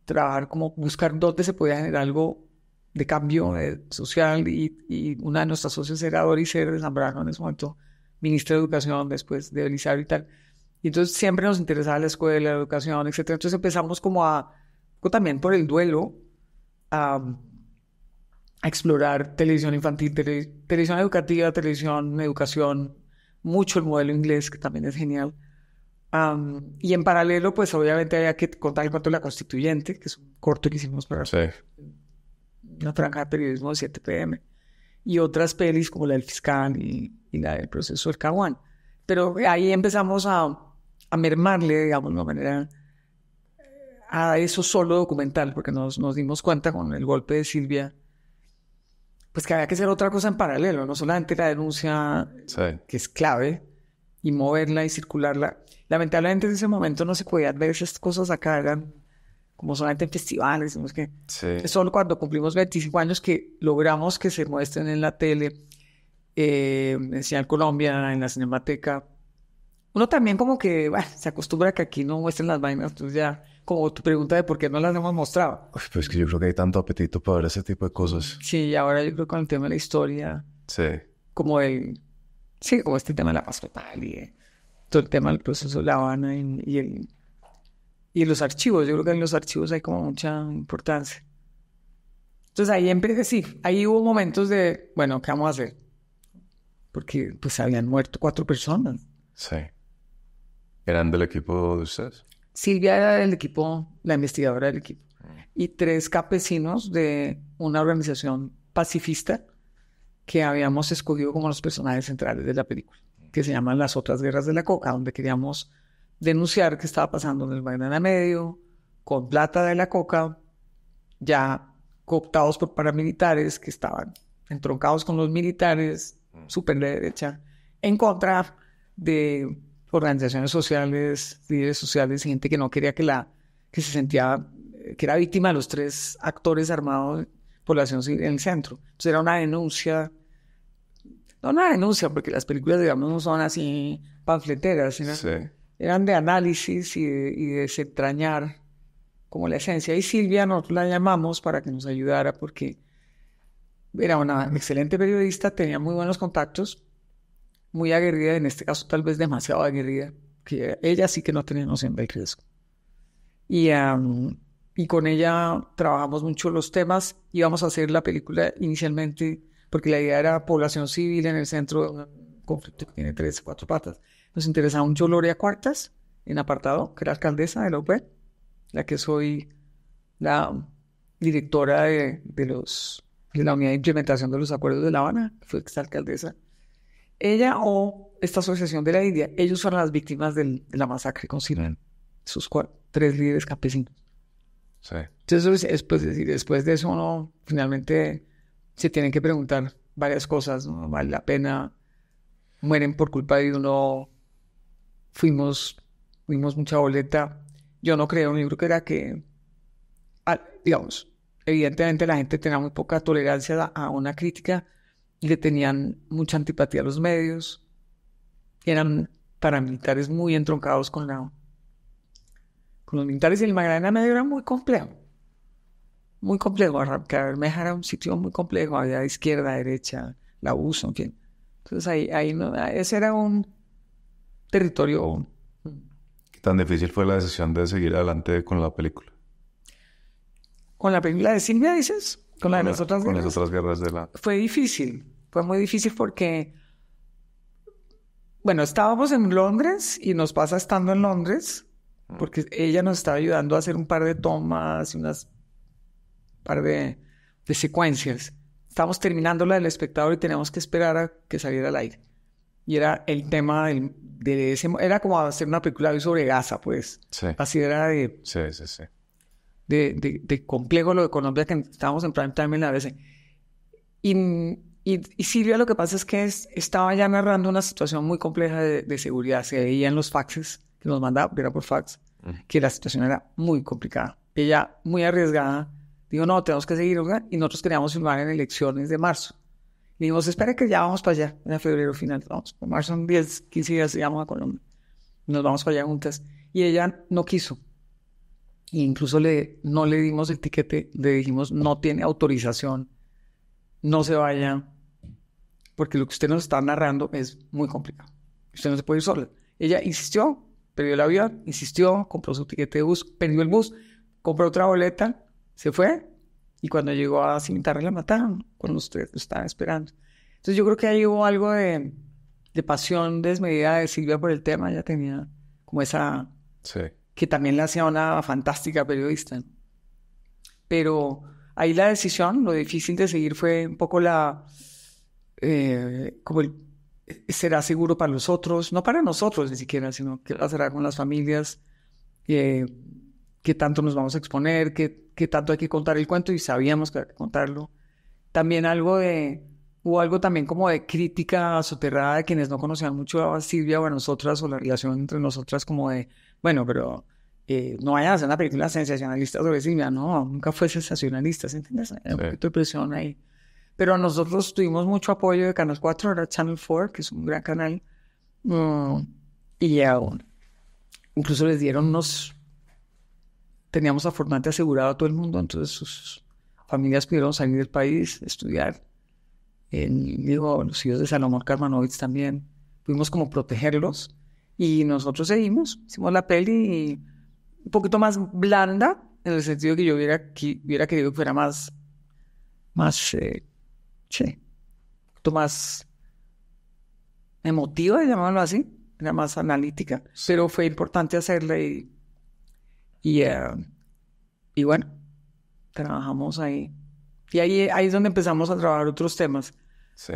Trabajar como buscar dónde se podía generar algo de cambio social. Y una de nuestras socios era Doris de Zambrano, en ese momento ministra de Educación, después de Belisario y tal. Y entonces siempre nos interesaba la escuela, la educación, etc. Entonces empezamos como también por el duelo, a explorar televisión infantil, televisión educativa, televisión, educación, mucho el modelo inglés, que también es genial. Y en paralelo, pues obviamente había que contar el cuento de La Constituyente, que es un corto que hicimos para una franja de periodismo de 7 p.m. Y otras pelis como la del Fiscal y la del Proceso del Caguán. Pero ahí empezamos a mermarle, digamos, de una manera a eso solo documental, porque nos dimos cuenta con el golpe de Silvia, pues que había que hacer otra cosa en paralelo, no solamente la denuncia, que es clave, y moverla y circularla. Lamentablemente en ese momento no se podían ver esas cosas acá, eran como solamente en festivales, decimos que
Sí.
es solo cuando cumplimos 25 años que logramos que se muestren en la tele, en Señal Colombia, en la Cinemateca. Uno también como que, bueno, se acostumbra a que aquí no muestren las vainas, entonces ya, como tu pregunta de por qué no las hemos mostrado.
Uy, pues es que yo creo que hay tanto apetito para ver ese tipo de cosas.
Sí, ahora yo creo que con el tema de la historia,
Sí.
como sí, como este tema de la paz total y todo el tema del proceso de La Habana y los archivos. Yo creo que en los archivos hay como mucha importancia. Entonces ahí empecé, sí, ahí hubo momentos de, bueno, ¿qué vamos a hacer? Porque pues habían muerto 4 personas.
Sí. ¿Eran del equipo de ustedes?
Silvia era del equipo, la investigadora del equipo, y 3 campesinos de una organización pacifista que habíamos escogido como los personajes centrales de la película, que se llaman Las Otras Guerras de la Coca, donde queríamos denunciar qué estaba pasando en el Magdalena Medio, con plata de la coca, ya cooptados por paramilitares que estaban entroncados con los militares, súper de derecha, en contra de organizaciones sociales, líderes sociales y gente que no quería que se sentía que era víctima de los 3 actores armados, población civil en el centro. Entonces era una denuncia, no una denuncia, porque las películas, digamos, no son así panfleteras, sino
Sí.
eran de análisis y de desentrañar como la esencia. Y Silvia nosotros la llamamos para que nos ayudara porque era una excelente periodista, tenía muy buenos contactos, muy aguerrida, en este caso tal vez demasiado aguerrida, que ella sí que no tenía noción del riesgo. Y con ella trabajamos mucho los temas. Íbamos a hacer la película inicialmente porque la idea era población civil en el centro de un conflicto que tiene 3 o 4 patas. Nos interesaba mucho Gloria Cuartas, en apartado, que era alcaldesa de la UP, la que soy la directora de la unidad de implementación de los acuerdos de La Habana, que fue exalcaldesa. Ella o esta asociación de la India, ellos fueron las víctimas de la masacre con Silvia, sus 3 líderes campesinos.
Sí.
Entonces, después de eso, uno finalmente se tiene que preguntar varias cosas, ¿no? ¿Vale la pena? ¿Mueren por culpa de uno? Fuimos mucha boleta. Yo no creo, yo creo que era que, digamos, evidentemente la gente tenía muy poca tolerancia a una crítica y le tenían mucha antipatía a los medios. Eran paramilitares muy entroncados con los militares, y el Magdalena Medio era muy complejo. Muy complejo. Bermeja era un sitio muy complejo. Había izquierda, derecha, la USO, en fin. Entonces ahí no, ese era un territorio.
¿Qué tan difícil fue la decisión de seguir adelante con la película?
¿Con la película de Silvia, dices? ¿Con la de las otras
Con
guerras?
las otras guerras de la...
Fue difícil. Fue muy difícil porque, bueno, estábamos en Londres y nos pasa estando en Londres, porque ella nos estaba ayudando a hacer un par de tomas y par de secuencias. Estábamos terminando la del espectador y teníamos que esperar a que saliera al aire. Y era el tema de ese... Era como hacer una película sobre Gaza, pues.
Sí.
Así era
Sí, sí, sí.
de complejo lo de Colombia, que estábamos en prime time en la ABC. Y Silvia, lo que pasa es que estaba ya narrando una situación muy compleja de seguridad. Se veía en los faxes que nos mandaba, era por fax, que la situación era muy complicada. Ella, muy arriesgada, dijo, no, tenemos que seguir, ¿verdad? Y nosotros queríamos filmar en elecciones de marzo. Y dijimos, espera que ya vamos para allá, en febrero final. Vamos, en marzo son 10, 15 días, llegamos a Colombia. Y nos vamos para allá juntas. Y ella no quiso. E incluso no le dimos el tiquete, le dijimos, no tiene autorización, no se vaya, porque lo que usted nos está narrando es muy complicado. Usted no se puede ir sola. Ella insistió, perdió el avión, insistió, compró su tiquete de bus, perdió el bus, compró otra boleta, se fue, y cuando llegó a Cimitarra la mataron, cuando ustedes lo estaban esperando. Entonces yo creo que ahí hubo algo de pasión desmedida de Silvia por el tema. Ella tenía como esa...
Sí.
Que también la hacía una fantástica periodista. Pero ahí la decisión, lo difícil de seguir fue un poco será seguro para los otros, no para nosotros ni siquiera, sino que será con las familias, qué tanto nos vamos a exponer, qué tanto hay que contar el cuento, y sabíamos que había que contarlo. También hubo algo también como de crítica soterrada de quienes no conocían mucho a Silvia o a nosotras, o la relación entre nosotras, como de, bueno, pero no vayan a hacer una película sensacionalista sobre Silvia, no, nunca fue sensacionalista, ¿se entiendes? Hay un poquito de presión ahí. Pero nosotros tuvimos mucho apoyo de Canal 4, era Channel 4, que es un gran canal, y incluso les dieron teníamos afortunadamente asegurado a todo el mundo, entonces sus familias pudieron salir del país, estudiar. Los hijos de Salomón Karmanovitz también, pudimos como protegerlos, y nosotros seguimos, hicimos la peli un poquito más blanda, en el sentido que yo hubiera querido que fuera más, un poquito más emotiva, llamémoslo así, era más analítica, pero fue importante hacerla y bueno, trabajamos ahí. Y ahí es donde empezamos a trabajar otros temas.
Sí.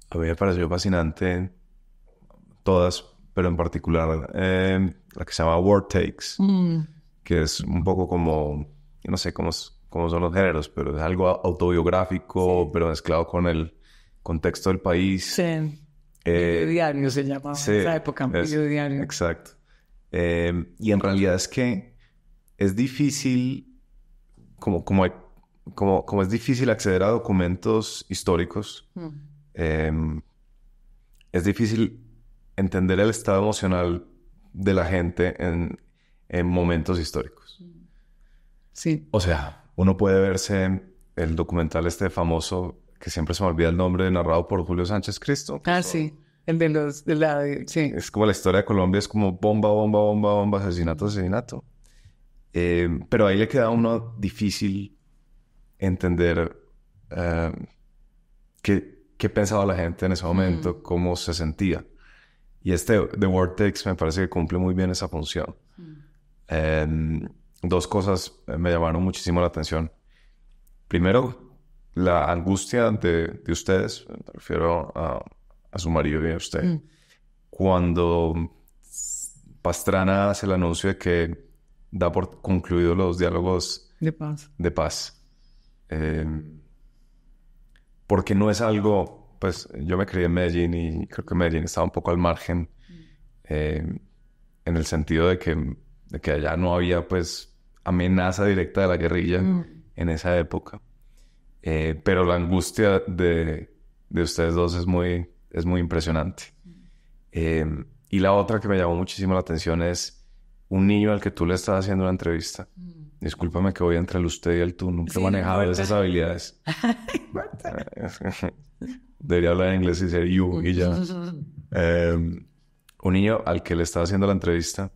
A mí me pareció fascinante todas, pero en particular la que se llama War Takes, que es un poco como, no sé cómo son los géneros, pero es algo autobiográfico, sí, pero mezclado con el contexto del país.
Sí. Video diario se llamaba en esa época, video diario.
Exacto. Y en realidad es que es difícil, como es difícil acceder a documentos históricos, es difícil entender el estado emocional de la gente en momentos históricos.
Sí.
O sea, uno puede verse el documental famoso, que siempre se me olvida el nombre, narrado por Julio Sánchez Cristo.
Sí. El sí.
Es como la historia de Colombia, es como bomba, bomba, bomba, bomba, asesinato, asesinato. Pero ahí le queda a uno difícil entender qué pensaba la gente en ese momento, cómo se sentía. Y The War Takes me parece que cumple muy bien esa función. Dos cosas me llamaron muchísimo la atención. Primero, la angustia de ustedes, me refiero a su marido y a usted, cuando Pastrana hace el anuncio de que da por concluidos los diálogos de paz. Porque no es algo, pues yo me crié en Medellín y creo que Medellín estaba un poco al margen, en el sentido de que allá no había pues amenaza directa de la guerrilla en esa época. Pero la angustia de ustedes dos es muy impresionante. Y la otra que me llamó muchísimo la atención es un niño al que tú le estás haciendo una entrevista. Discúlpame que voy entre el usted y el tú. Nunca he manejado esas habilidades. Debería hablar en inglés y ser you y ya. Un niño al que le estaba haciendo la entrevista,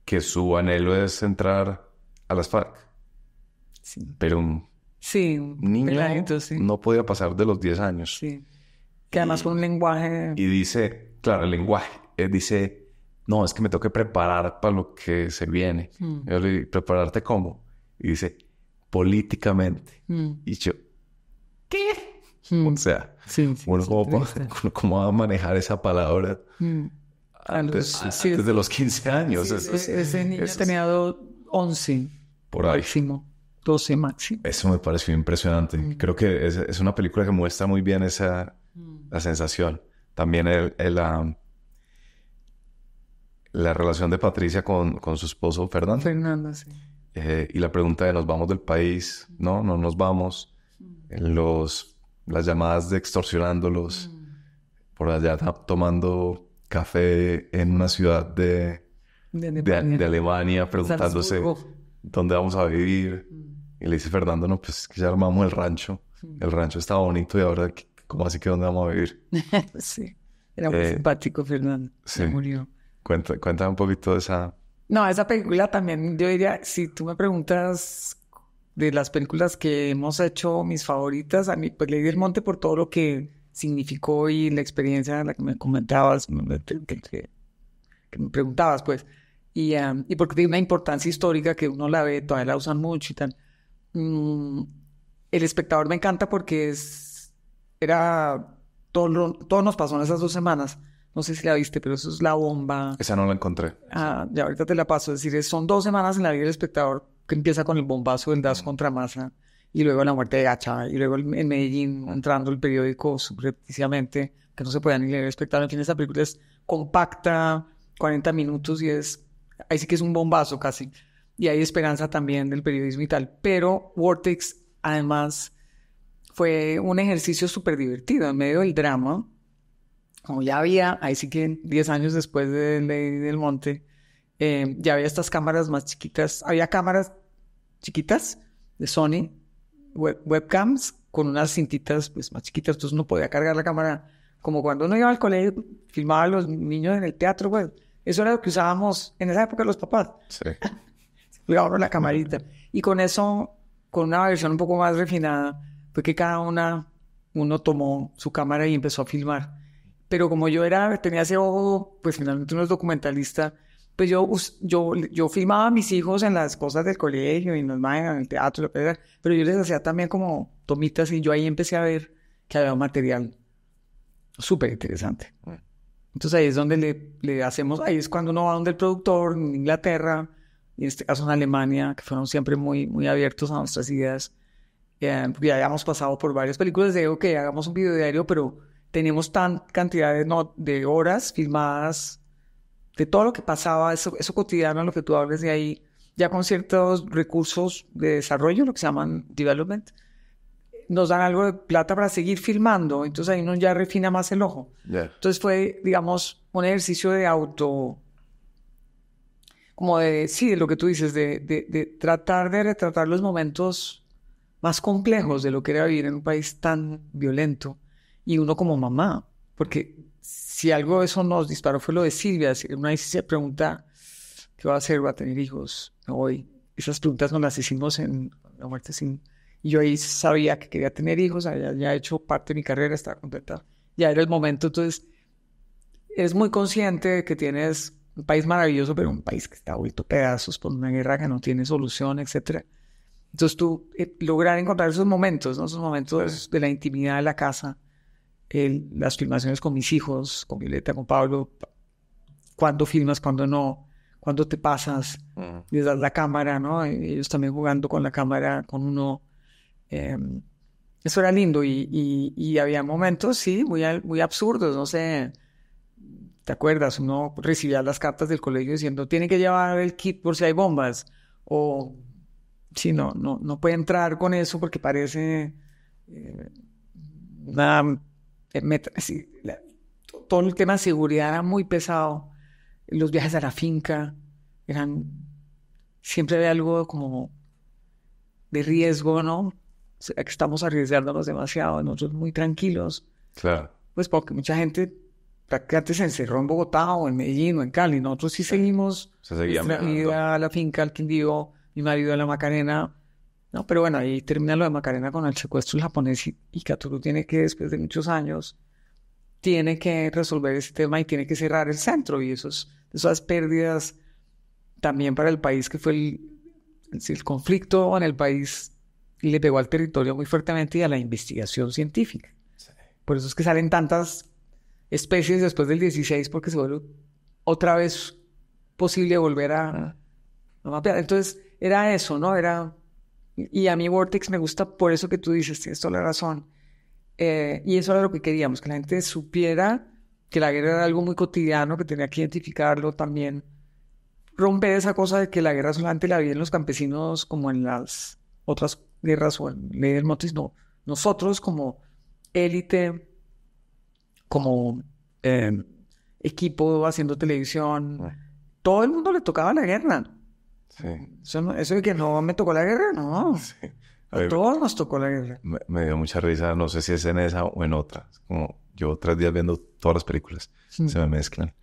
que su anhelo es entrar a las FARC.
Sí.
Pero un niño
peladito, sí,
no podía pasar de los 10 años.
Sí. Que además con un lenguaje...
Y dice, claro, el lenguaje. Dice, no, es que me tengo que preparar para lo que se viene. Yo le digo, ¿prepararte cómo? Y dice, políticamente. Y yo, ¿qué? O sea, ¿cómo va a manejar esa palabra antes de los 15 años?
Sí, ese niño tenía 11.
Por ahí.
Máximo. 12 máximo.
Eso me pareció impresionante. Creo que es una película que muestra muy bien la sensación. También la relación de Patricia con su esposo Fernando.
Fernando, sí.
Y la pregunta de ¿nos vamos del país? No nos vamos. Las llamadas de extorsionándolos. Por allá tomando café en una ciudad de Alemania, preguntándose dónde vamos a vivir. Y le dice Fernando, no, pues que ya armamos el rancho. El rancho estaba bonito y ahora, ¿cómo así que dónde vamos a vivir?
Sí. Era muy simpático Fernando.
Sí.
Murió.
Cuéntame un poquito de esa...
No, esa película también, yo diría, si tú me preguntas de las películas que hemos hecho, mis favoritas, a mí, pues Lady del Monte por todo lo que significó y la experiencia, la que me comentabas, que me preguntabas, pues, y porque tiene una importancia histórica que uno la ve, todavía la usan mucho y tal. El Espectador me encanta porque todo nos pasó en esas 2 semanas. No sé si la viste, pero eso es la bomba.
Esa no la encontré.
Ya ahorita te la paso. Es decir, son 2 semanas en la vida del espectador que empieza con el bombazo del DAS contra Massa y luego la muerte de Gacha y luego en Medellín entrando el periódico subrepticiamente que no se podía ni leer el espectador. En fin, esta película es compacta, 40 minutos y es ahí sí que es un bombazo casi. Y hay esperanza también del periodismo y tal. Pero Vortex, además, fue un ejercicio súper divertido en medio del drama. Como ya había, ahí sí que 10 años después de Ley del Monte, ya había estas cámaras más chiquitas. Había cámaras chiquitas de Sony, webcams, con unas cintitas pues más chiquitas. Entonces uno podía cargar la cámara. Como cuando uno iba al colegio, filmaba a los niños en el teatro, pues. Eso era lo que usábamos en esa época los papás.
Sí.
Cuidado la camarita. Y con eso, con una versión un poco más refinada, fue que uno tomó su cámara y empezó a filmar. Pero como tenía ese ojo, pues finalmente uno es documentalista, pues yo filmaba a mis hijos en las cosas del colegio y en el teatro, lo que era, pero yo les hacía también como tomitas y yo ahí empecé a ver que había un material súper interesante. Entonces ahí es donde le hacemos, ahí es cuando uno va donde el productor, en Inglaterra, y en este caso en Alemania, que fueron siempre muy, muy abiertos a nuestras ideas. Ya habíamos pasado por varias películas de, ok, hagamos un video diario, pero tenemos cantidad de horas filmadas de todo lo que pasaba, eso cotidiano, lo que tú hables de ahí, ya con ciertos recursos de desarrollo, lo que se llaman development, nos dan algo de plata para seguir filmando, entonces ahí uno ya refina más el ojo.
Yeah.
Entonces fue, digamos, un ejercicio de como de lo que tú dices, de tratar de retratar los momentos más complejos de lo que era vivir en un país tan violento. Y uno como mamá, porque si algo de eso nos disparó fue lo de Silvia. Una vez se pregunta, ¿qué va a hacer? ¿Va a tener hijos? Hoy esas preguntas nos las hicimos en La Muerte Sin... Y yo ahí sabía que quería tener hijos, había ya hecho parte de mi carrera, estaba contenta. Ya era el momento, entonces eres muy consciente de que tienes un país maravilloso, pero un país que está vuelto pedazos por una guerra que no tiene solución, etc. Entonces tú lograr encontrar esos momentos, ¿no? Esos momentos de la intimidad de la casa, las filmaciones con mis hijos, con Violeta, con Pablo, cuándo filmas, cuándo no, cuándo te pasas, les das la cámara, ¿no? Ellos también jugando con la cámara, con uno. Eso era lindo y había momentos, sí, muy absurdos, no sé, ¿te acuerdas? Uno recibía las cartas del colegio diciendo, tiene que llevar el kit por si hay bombas, o sí, no puede entrar con eso porque parece todo el tema de seguridad era muy pesado, los viajes a la finca siempre había algo como de riesgo, ¿no? Que estamos arriesgándonos demasiado, nosotros muy tranquilos.
Claro.
Pues porque mucha gente prácticamente se encerró en Bogotá o en Medellín o en Cali. Nosotros sí seguimos.
Se seguía
a la finca, al Quindío, mi marido a la Macarena. No, pero bueno, ahí termina lo de Macarena con el secuestro del japonés y Katuru tiene que, después de muchos años, tiene que resolver ese tema y tiene que cerrar el centro. Y esas pérdidas también para el país, que fue el conflicto en el país le pegó al territorio muy fuertemente y a la investigación científica. Sí. Por eso es que salen tantas especies después del 16, porque se vuelve otra vez posible volver a mapear. Entonces, era eso, ¿no? Y a mí Vortex me gusta por eso que tú dices, tienes toda la razón. Y eso era lo que queríamos, que la gente supiera que la guerra era algo muy cotidiano, que tenía que identificarlo también. Romper esa cosa de que la guerra solamente la viven los campesinos como en las otras guerras o en Ley del Monte, no. Nosotros como élite, como equipo haciendo televisión, todo el mundo le tocaba la guerra.
Sí.
Eso de que no me tocó la guerra, no. Sí. A todos nos tocó la guerra.
Me dio mucha risa, no sé si es en esa o en otra. Como llevo 3 días viendo todas las películas, se me mezclan.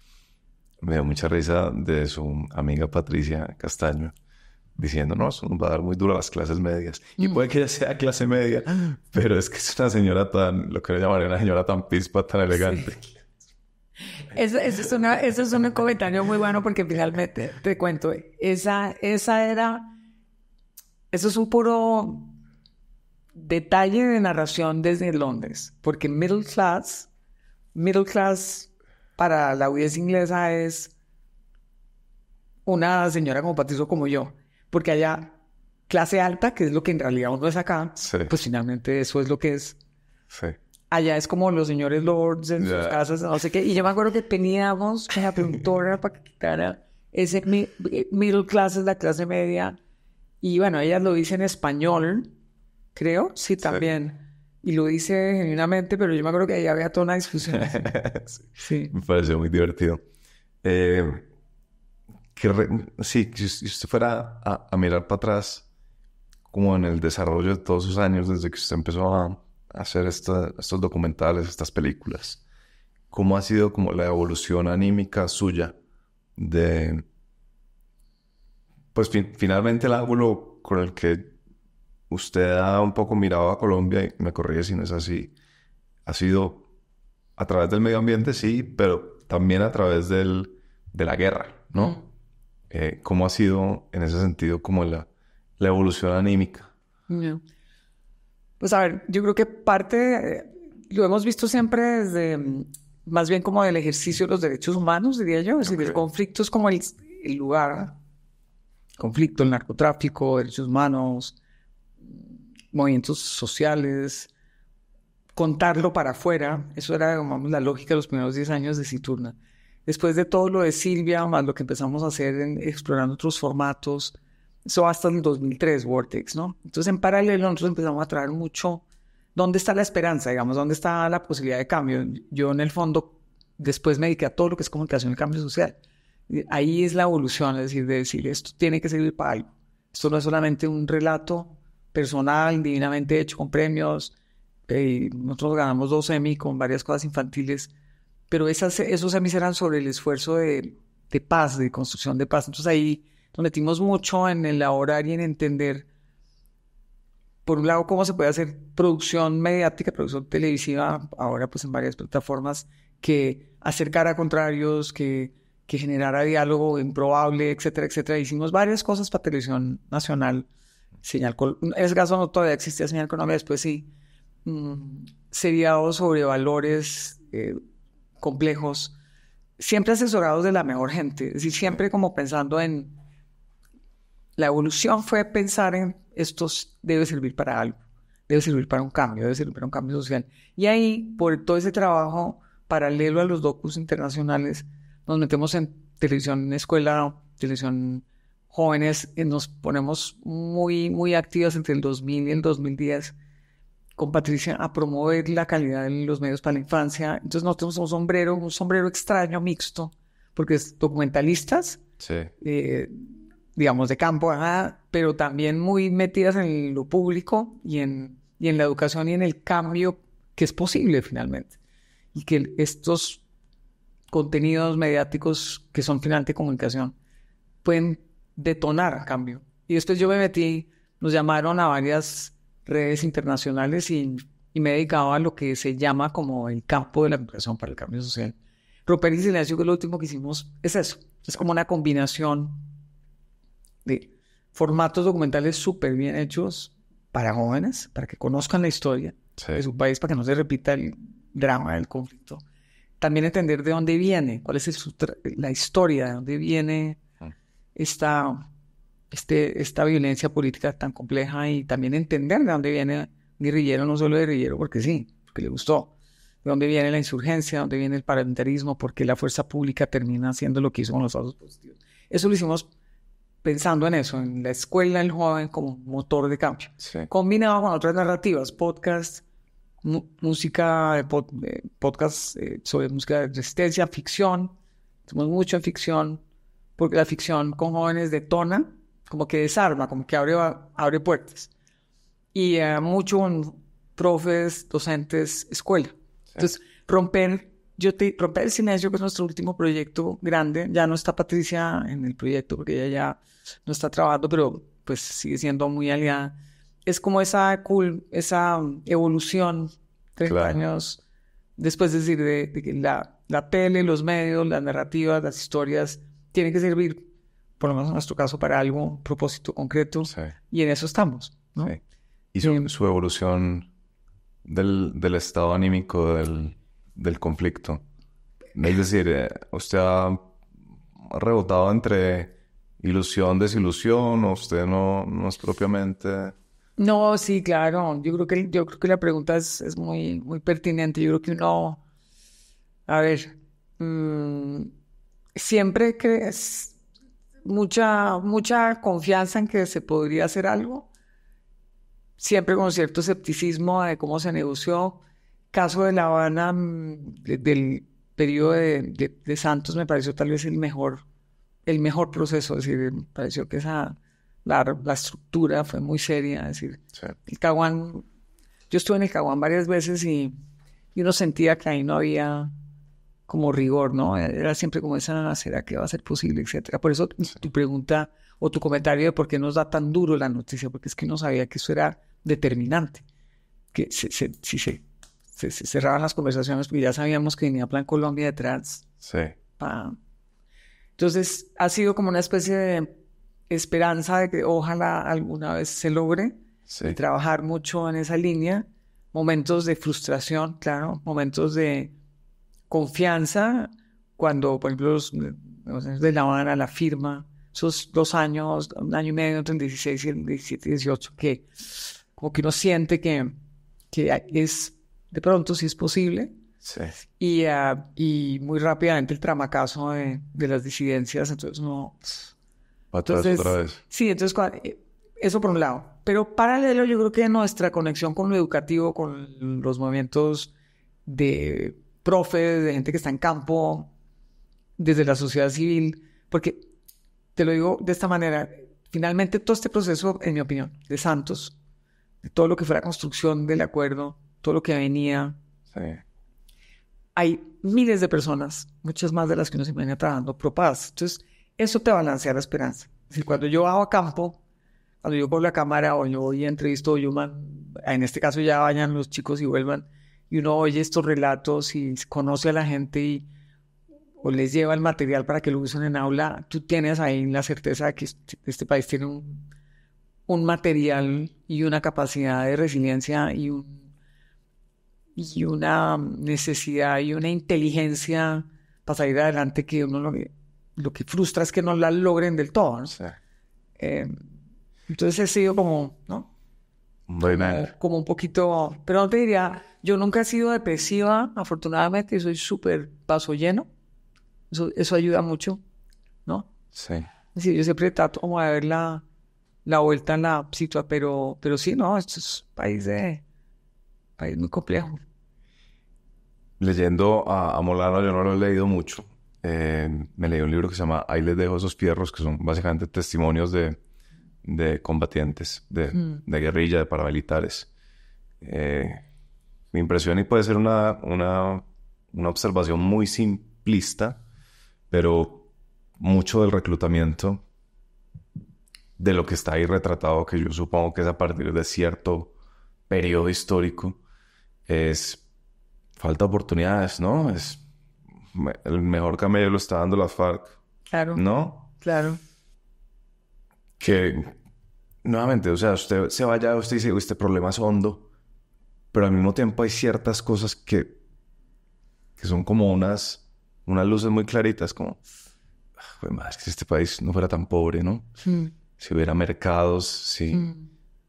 Me dio mucha risa de su amiga Patricia Castaño diciendo, no, eso nos va a dar muy duro a las clases medias. Y puede que ella sea clase media, pero es que es una señora lo que le llamaría una señora tan pispa, tan elegante.
Sí. Eso es un comentario muy bueno porque finalmente, te cuento, eso es un puro detalle de narración desde Londres, porque middle class para la audiencia inglesa es una señora como Patricio como yo, porque allá clase alta, que es lo que en realidad uno es acá, sí. Pues finalmente eso es lo que es.
Sí.
Allá es como los señores lords en sus casas, no sé qué. Y yo me acuerdo que teníamos una productora para que quitara ese middle class es la clase media. Y bueno, ella lo dice en español, creo, sí, también. Y lo dice genuinamente, pero yo me acuerdo que ahí había toda una discusión. Sí.
Me pareció muy divertido. Sí, si usted fuera a mirar para atrás, como en el desarrollo de todos sus años, desde que usted empezó a hacer estos documentales, estas películas, ¿cómo ha sido como la evolución anímica suya de, pues finalmente el ángulo con el que usted ha un poco mirado a Colombia, y me corrige si no es así, ha sido a través del medio ambiente, sí, pero también a través de la guerra, ¿no? ¿Cómo ha sido en ese sentido como la evolución anímica?
Yeah. Pues a ver, yo creo que parte, lo hemos visto siempre desde, más bien como del ejercicio de los derechos humanos, diría yo. Es decir, el conflicto es como el lugar, conflicto, el narcotráfico, derechos humanos, movimientos sociales, contarlo para afuera. Eso era, digamos, la lógica de los primeros 10 años de Citurna. Después de todo lo de Silvia, más lo que empezamos a hacer explorando otros formatos, eso hasta el 2003, Vortex, ¿no? Entonces, en paralelo, nosotros empezamos a traer mucho, ¿dónde está la esperanza? Digamos, ¿dónde está la posibilidad de cambio? Yo, en el fondo, después me dediqué a todo lo que es comunicación y cambio social. Ahí es la evolución, es decir, de decir, esto tiene que servir para algo. Esto no es solamente un relato personal, divinamente hecho, con premios. Nosotros ganamos 2 Emmy con varias cosas infantiles, pero esos Emmys eran sobre el esfuerzo de paz, de construcción de paz. Entonces ahí nos metimos mucho en elaborar y en entender, por un lado, cómo se puede hacer producción mediática, producción televisiva, ahora pues en varias plataformas, que acercara a contrarios, que generara diálogo improbable, etcétera, etcétera. Hicimos varias cosas para televisión nacional. En ese caso no todavía existía Señal Colombia, después sí. Seriados sobre valores complejos, siempre asesorados de la mejor gente, es decir, siempre como pensando en la evolución fue pensar en esto debe servir para algo, debe servir para un cambio, debe servir para un cambio social. Y ahí, por todo ese trabajo paralelo a los docus internacionales, nos metemos en televisión escuela, televisión jóvenes, y nos ponemos muy, muy activas entre el 2000 y el 2010 con Patricia a promover la calidad de los medios para la infancia. Entonces nosotros somos un sombrero extraño, mixto, porque es documentalistas, digamos de campo, pero también muy metidas en lo público y en la educación y en el cambio que es posible finalmente. Y que estos contenidos mediáticos que son finalmente comunicación pueden detonar cambio. Y después yo me metí, nos llamaron a varias redes internacionales y me he dedicado a lo que se llama como el campo de la comunicación para el cambio social. Romper el silencio, que lo último que hicimos es eso. Es como una combinación de formatos documentales súper bien hechos para jóvenes, para que conozcan la historia de su país, para que no se repita el drama del conflicto. También entender de dónde viene, cuál es la historia, de dónde viene esta violencia política tan compleja, y también entender de dónde viene guerrillero, no solo guerrillero porque sí, porque le gustó, de dónde viene la insurgencia, de dónde viene el paramilitarismo, porque la fuerza pública termina haciendo lo que hizo con los falsos positivos. Eso lo hicimos pensando en eso, en la escuela, el joven como motor de cambio, combinado con otras narrativas, podcasts, música, podcasts sobre música de resistencia, ficción. Hacemos mucho en ficción, porque la ficción con jóvenes detona, como que desarma, como que abre puertas. Y mucho con profes, docentes, escuela. Entonces, romper el silencio, que es nuestro último proyecto grande. Ya no está Patricia en el proyecto, porque ella ya no está trabajando, pero pues sigue siendo muy aliada. Es como esa evolución 30 años después, es decir, de que la tele, los medios, las narrativas, las historias tienen que servir, por lo menos en nuestro caso, para algo, un propósito concreto, y en eso estamos, ¿no?
Y su evolución del estado anímico del conflicto. Es decir, usted ha rebotado entre ilusión, desilusión, o usted no es propiamente...
No, sí, claro. Yo creo que la pregunta es muy, muy pertinente. Yo creo que uno, a ver, siempre mucha confianza en que se podría hacer algo, siempre con cierto escepticismo de cómo se negoció. Caso de La Habana, del periodo de Santos, me pareció tal vez el mejor proceso. Es decir, me pareció que la estructura fue muy seria. Es decir,
Sí.
el Caguán, yo estuve en el Caguán varias veces y uno sentía que ahí no había como rigor, ¿no? Era siempre como esa, ¿será que va a ser posible? Etcétera. Por eso tu pregunta o tu comentario de por qué nos da tan duro la noticia, porque es que uno sabía que eso era determinante, que si se cerraban las conversaciones, porque ya sabíamos que venía Plan Colombia detrás.
Sí.
Entonces, ha sido como una especie de esperanza de que ojalá alguna vez se logre,
Sí.
y trabajar mucho en esa línea. Momentos de frustración, claro, momentos de confianza, cuando, por ejemplo, los años de La Habana, la firma, esos 2 años, 1 año y medio, entre el 16 y el 17 y 18, que como que uno siente que es, de pronto sí es posible,
Sí.
y muy rápidamente el tramacazo de las disidencias, entonces no...
Atrás otra vez.
Sí, entonces eso por un lado. Pero paralelo, yo creo que nuestra conexión con lo educativo, con los movimientos de profes, de gente que está en campo, desde la sociedad civil, porque te lo digo de esta manera, finalmente todo este proceso, en mi opinión, de Santos, de todo lo que fue la construcción del acuerdo, todo lo que venía,
Sí.
hay miles de personas, muchas más de las que uno se imagina trabajando pro paz. Entonces, eso te balancea la esperanza. Es decir, cuando yo hago a campo, cuando yo con la cámara o yo voy a entrevisto, en este caso ya vayan los chicos y vuelvan, y uno oye estos relatos y conoce a la gente o les lleva el material para que lo usen en aula, tú tienes ahí la certeza de que este país tiene un material y una capacidad de resiliencia y una necesidad y una inteligencia para salir adelante que uno lo que frustra es que no la logren del todo, ¿no?
Sí.
Entonces he sido como, ¿no? Como un poquito, pero no te diría, yo nunca he sido depresiva, afortunadamente, soy súper paso lleno, eso ayuda mucho, ¿no?
Sí.
Es decir, yo siempre trato como de ver la vuelta en la situación, pero sí, no, esto es país muy complejo.
Leyendo a Molano, yo no lo he leído mucho. Me leí un libro que se llama Ahí les dejo esos fierros, que son básicamente testimonios de combatientes, de guerrilla, de paramilitares. Mi impresión, y puede ser una observación muy simplista, pero mucho del reclutamiento de lo que está ahí retratado, que yo supongo que es a partir de cierto periodo histórico, es falta de oportunidades, ¿no? El mejor camello lo está dando las FARC,
Claro,
¿no?
claro.
Que, nuevamente, o sea, usted se vaya, usted dice, este problema es hondo, pero al mismo tiempo hay ciertas cosas que son como unas luces muy claritas, como, pues madre, que si este país no fuera tan pobre, ¿no? Si hubiera mercados, si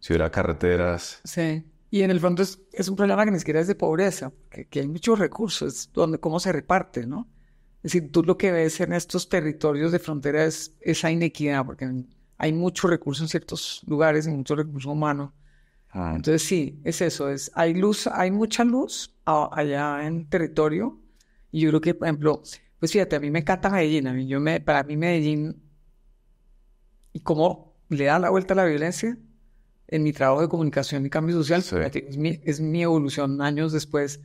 hubiera carreteras.
Sí. Y en el fondo es un problema que ni siquiera es de pobreza, que hay muchos recursos, cómo se reparte, ¿no? Es decir, tú lo que ves en estos territorios de frontera es esa inequidad, porque hay muchos recursos en ciertos lugares y mucho recurso humano. Entonces sí, es eso, hay luz, hay mucha luz allá en territorio. Y yo creo que, por ejemplo, pues fíjate, a mí me encanta Medellín. Para mí Medellín, y cómo le da la vuelta a la violencia en mi trabajo de comunicación y cambio social,
Sí.
es mi evolución años después,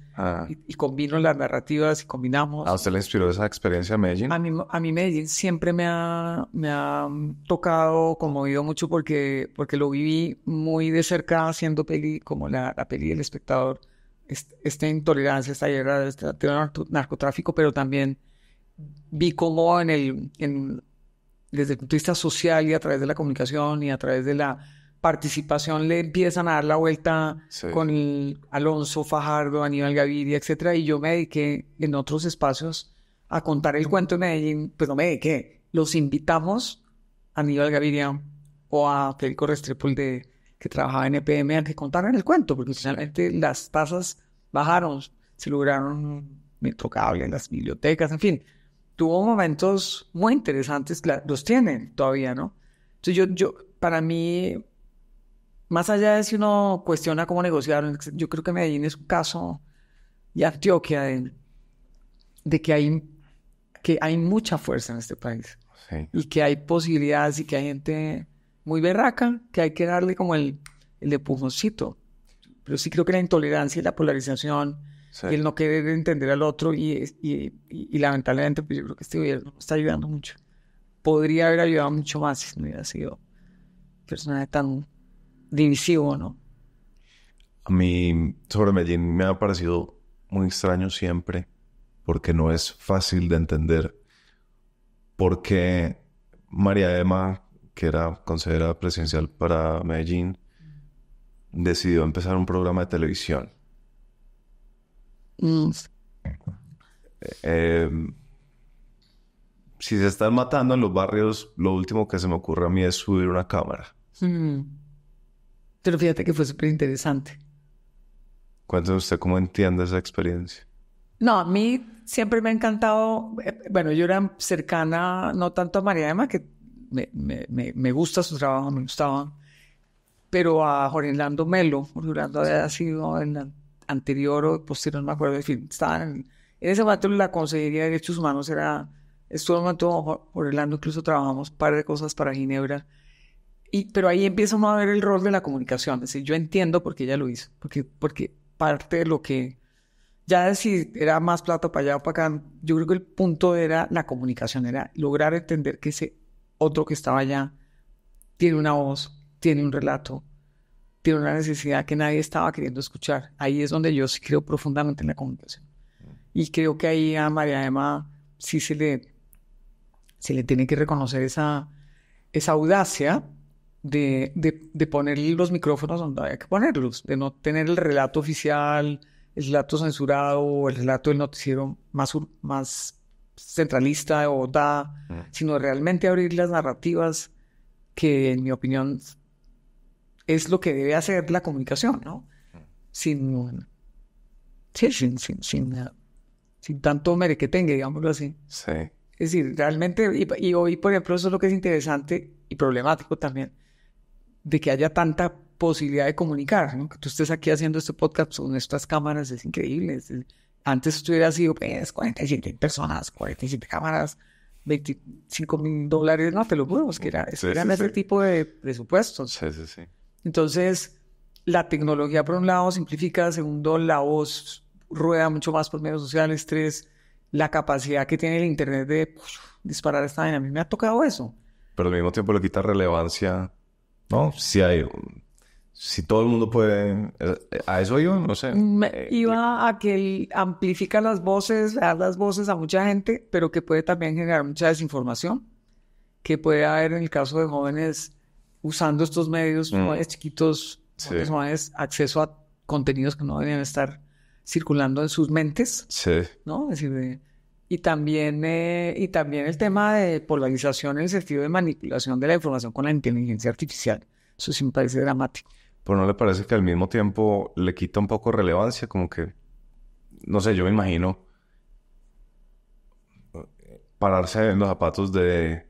y combino las narrativas y combinamos.
¿A usted le inspiró esa experiencia a Medellín?
A mí Medellín siempre me ha tocado, conmovido mucho porque lo viví muy de cerca haciendo peli, como la peli del espectador, esta intolerancia, esta guerra, este narcotráfico, pero también vi cómo desde el punto de vista social y a través de la comunicación y a través de la participación le empiezan a dar la vuelta con Alonso, Fajardo, Aníbal Gaviria, etcétera, y yo me dediqué en otros espacios a contar el cuento de Medellín. Pues no me dediqué, los invitamos a Aníbal Gaviria o a Federico Restrepo, que trabajaba en EPM, a que contaran el cuento, porque finalmente las tasas bajaron, se lograron metrocable en las bibliotecas, en fin. tuvo momentos muy interesantes, los tiene todavía, ¿no? Entonces para mí, más allá de si uno cuestiona cómo negociaron, yo creo que Medellín es un caso, y Antioquia, de que hay mucha fuerza en este país.
Sí.
Y que hay posibilidades y que hay gente muy berraca, que hay que darle como el empujoncito. Pero sí creo que la intolerancia y la polarización
Sí.
y el no querer entender al otro y lamentablemente pues yo creo que este gobierno no está ayudando mucho. Podría haber ayudado mucho más si no hubiera sido personaje tan divisivo, ¿no?
A mí sobre Medellín me ha parecido muy extraño siempre porque no es fácil de entender por qué María Emma, que era consejera presidencial para Medellín, decidió empezar un programa de televisión.
Mm.
Si se están matando en los barrios, lo último que se me ocurre a mí es subir una cámara.
Pero fíjate que fue súper interesante.
Cuénteme usted cómo entiende esa experiencia.
No, a mí siempre me ha encantado, bueno, yo era cercana no tanto a María Emma, que me gusta su trabajo, me gustaba, pero a Jorge Orlando Melo. Jorge Orlando había sido en la anterior o posterior, no me acuerdo, en fin, estaba en ese momento la Consejería de Derechos Humanos estuvo en un momento, Jorge Orlando incluso trabajamos un par de cosas para Ginebra, pero ahí empieza uno a ver el rol de la comunicación. Es decir, yo entiendo por qué ella lo hizo, porque parte de lo que, ya de si era más plata para allá o para acá, yo creo que el punto era la comunicación, era lograr entender que ese otro que estaba allá tiene una voz, tiene un relato, tiene una necesidad que nadie estaba queriendo escuchar. Ahí es donde yo sí creo profundamente en la comunicación. Y creo que ahí a María Emma sí se le tiene que reconocer esa audacia de poner los micrófonos donde había que ponerlos, de no tener el relato oficial, el relato censurado o el relato del noticiero más centralista de Bogotá, sino realmente abrir las narrativas que, en mi opinión, es lo que debe hacer la comunicación, ¿no? Sin tanto merequetengue, digámoslo así.
Sí.
Es decir, realmente, y hoy, por ejemplo, eso es lo que es interesante y problemático también, de que haya tanta posibilidad de comunicar, ¿no? Que tú estés aquí haciendo este podcast con estas cámaras es increíble. Antes estuviera sido, pues, 47 personas, 47 cámaras, $25,000, no, te lo juro, es que eran ese tipo de presupuestos.
Sí.
Entonces, la tecnología, por un lado, simplifica, segundo, la voz rueda mucho más por medios sociales, tres, la capacidad que tiene el internet de disparar esta vaina. A mí me ha tocado eso.
Pero al mismo tiempo le quita relevancia, ¿no? Si todo el mundo puede... ¿A eso iba? No sé.
Iba a que amplifica las voces, da las voces a mucha gente, pero que puede también generar mucha desinformación, que puede haber en el caso de jóvenes usando estos medios, jóvenes chiquitos, jóvenes, acceso a contenidos que no deberían estar circulando en sus mentes, ¿no? Es decir, y también el tema de polarización en el sentido de manipulación de la información con la inteligencia artificial. Eso sí me parece dramático.
Pero ¿no le parece que al mismo tiempo le quita un poco relevancia? Como que, no sé, yo me imagino pararse en los zapatos de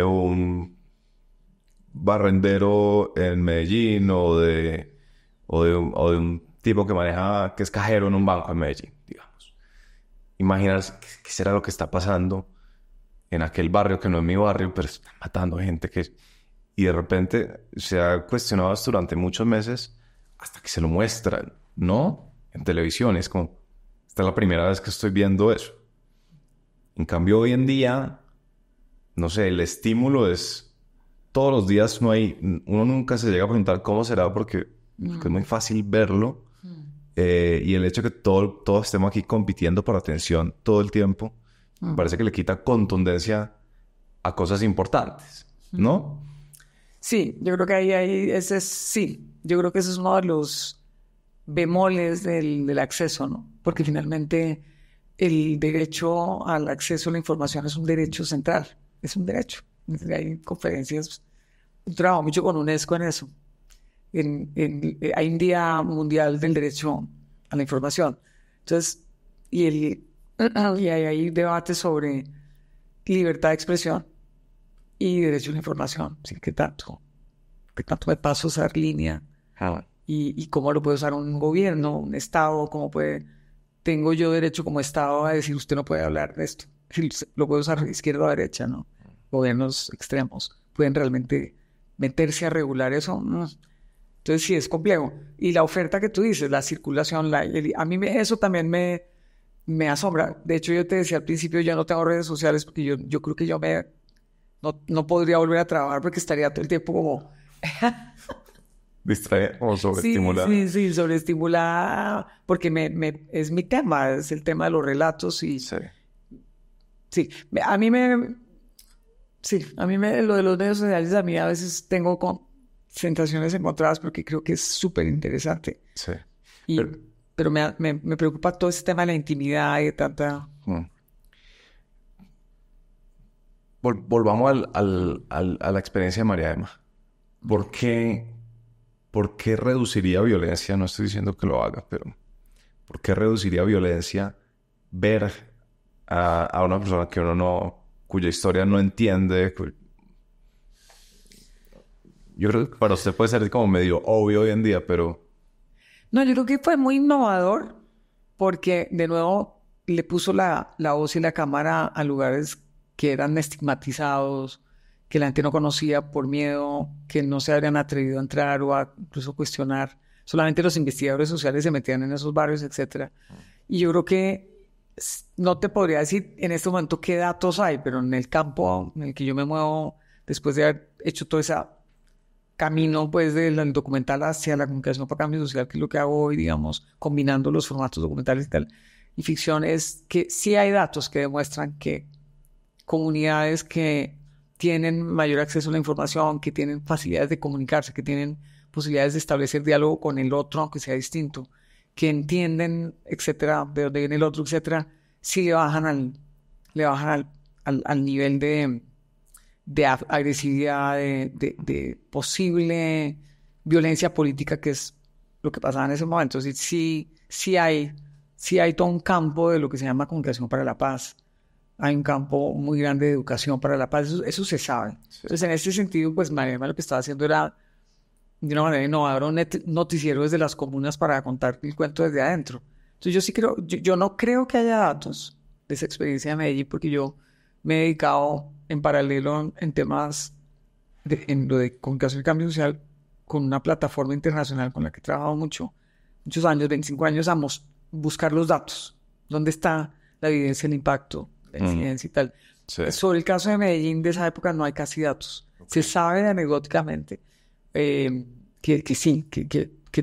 un barrendero en Medellín o de un tipo que es cajero en un banco en Medellín, digamos. Imaginarse qué será lo que está pasando en aquel barrio que no es mi barrio, pero están matando gente y de repente se ha cuestionado esto durante muchos meses hasta que se lo muestran, ¿no? En televisión. Es como, esta es la primera vez que estoy viendo eso. En cambio, hoy en día, no sé, el estímulo es... Todos los días uno nunca se llega a preguntar cómo será porque es muy fácil verlo. Y el hecho de que todos estemos aquí compitiendo por atención todo el tiempo, parece que le quita contundencia a cosas importantes, ¿no?
Sí, yo creo que yo creo que ese es uno de los bemoles del acceso, ¿no? Porque finalmente el derecho al acceso a la información es un derecho central, es un derecho. Hay conferencias, trabajo mucho con UNESCO en eso. Hay un Día Mundial del Derecho a la Información. Entonces, y y hay debates sobre libertad de expresión y derecho a la información. ¿Sí? ¿Qué tanto me paso a usar línea? Y cómo lo puede usar un gobierno, un Estado, tengo yo derecho como Estado a decir usted no puede hablar de esto. Lo puede usar izquierda o derecha, ¿no? Gobiernos extremos pueden realmente meterse a regular eso. Entonces sí, es complejo. Y la oferta que tú dices, la circulación, a mí eso también me asombra. De hecho, yo te decía al principio, yo no tengo redes sociales porque yo creo que no podría volver a trabajar porque estaría todo el tiempo como...
Distraída o sobreestimulada.
Sí, sobreestimulada, porque es mi tema, es el tema de los relatos y... Sí, a mí lo de los medios sociales, a mí a veces tengo sensaciones encontradas porque creo que es súper interesante.
Sí.
Pero me preocupa todo ese tema de la intimidad y de tanta...
Volvamos a la experiencia de María Emma. ¿Por qué reduciría violencia? No estoy diciendo que lo haga, pero ¿por qué reduciría violencia ver a una persona que cuya historia no entiende? Yo creo que para usted puede ser como medio obvio hoy en día, pero...
No, yo creo que fue muy innovador porque, de nuevo, le puso la voz y la cámara a lugares que eran estigmatizados, que la gente no conocía por miedo, que no se habrían atrevido a entrar o a incluso cuestionar. Solamente los investigadores sociales se metían en esos barrios, etc. Y yo creo que no te podría decir en este momento qué datos hay, pero en el campo en el que yo me muevo, después de haber hecho todo ese camino pues del documental hacia la comunicación para cambio social, que es lo que hago hoy, digamos, combinando los formatos documentales y tal, y ficción, es que sí hay datos que demuestran que comunidades que tienen mayor acceso a la información, que tienen facilidades de comunicarse, que tienen posibilidades de establecer diálogo con el otro, aunque sea distinto, que entienden, etcétera, de dónde viene el otro, etcétera, sí le bajan al nivel de agresividad, de posible violencia política, que es lo que pasaba en ese momento. Es decir, sí hay todo un campo de lo que se llama comunicación para la paz. Hay un campo muy grande de educación para la paz. Eso se sabe. Sí. Entonces, en ese sentido, pues Mariana lo que estaba haciendo era, de una manera innovadora, un noticiero desde las comunas para contar el cuento desde adentro. Entonces, yo sí creo, yo no creo que haya datos de esa experiencia de Medellín, porque yo me he dedicado en paralelo en temas en lo de comunicación y cambio social con una plataforma internacional con la que he trabajado muchos años, 25 años, a buscar los datos. ¿Dónde está la evidencia del impacto, la incidencia y tal? Sí. Sobre el caso de Medellín de esa época no hay casi datos. Okay. Se sabe anecdóticamente que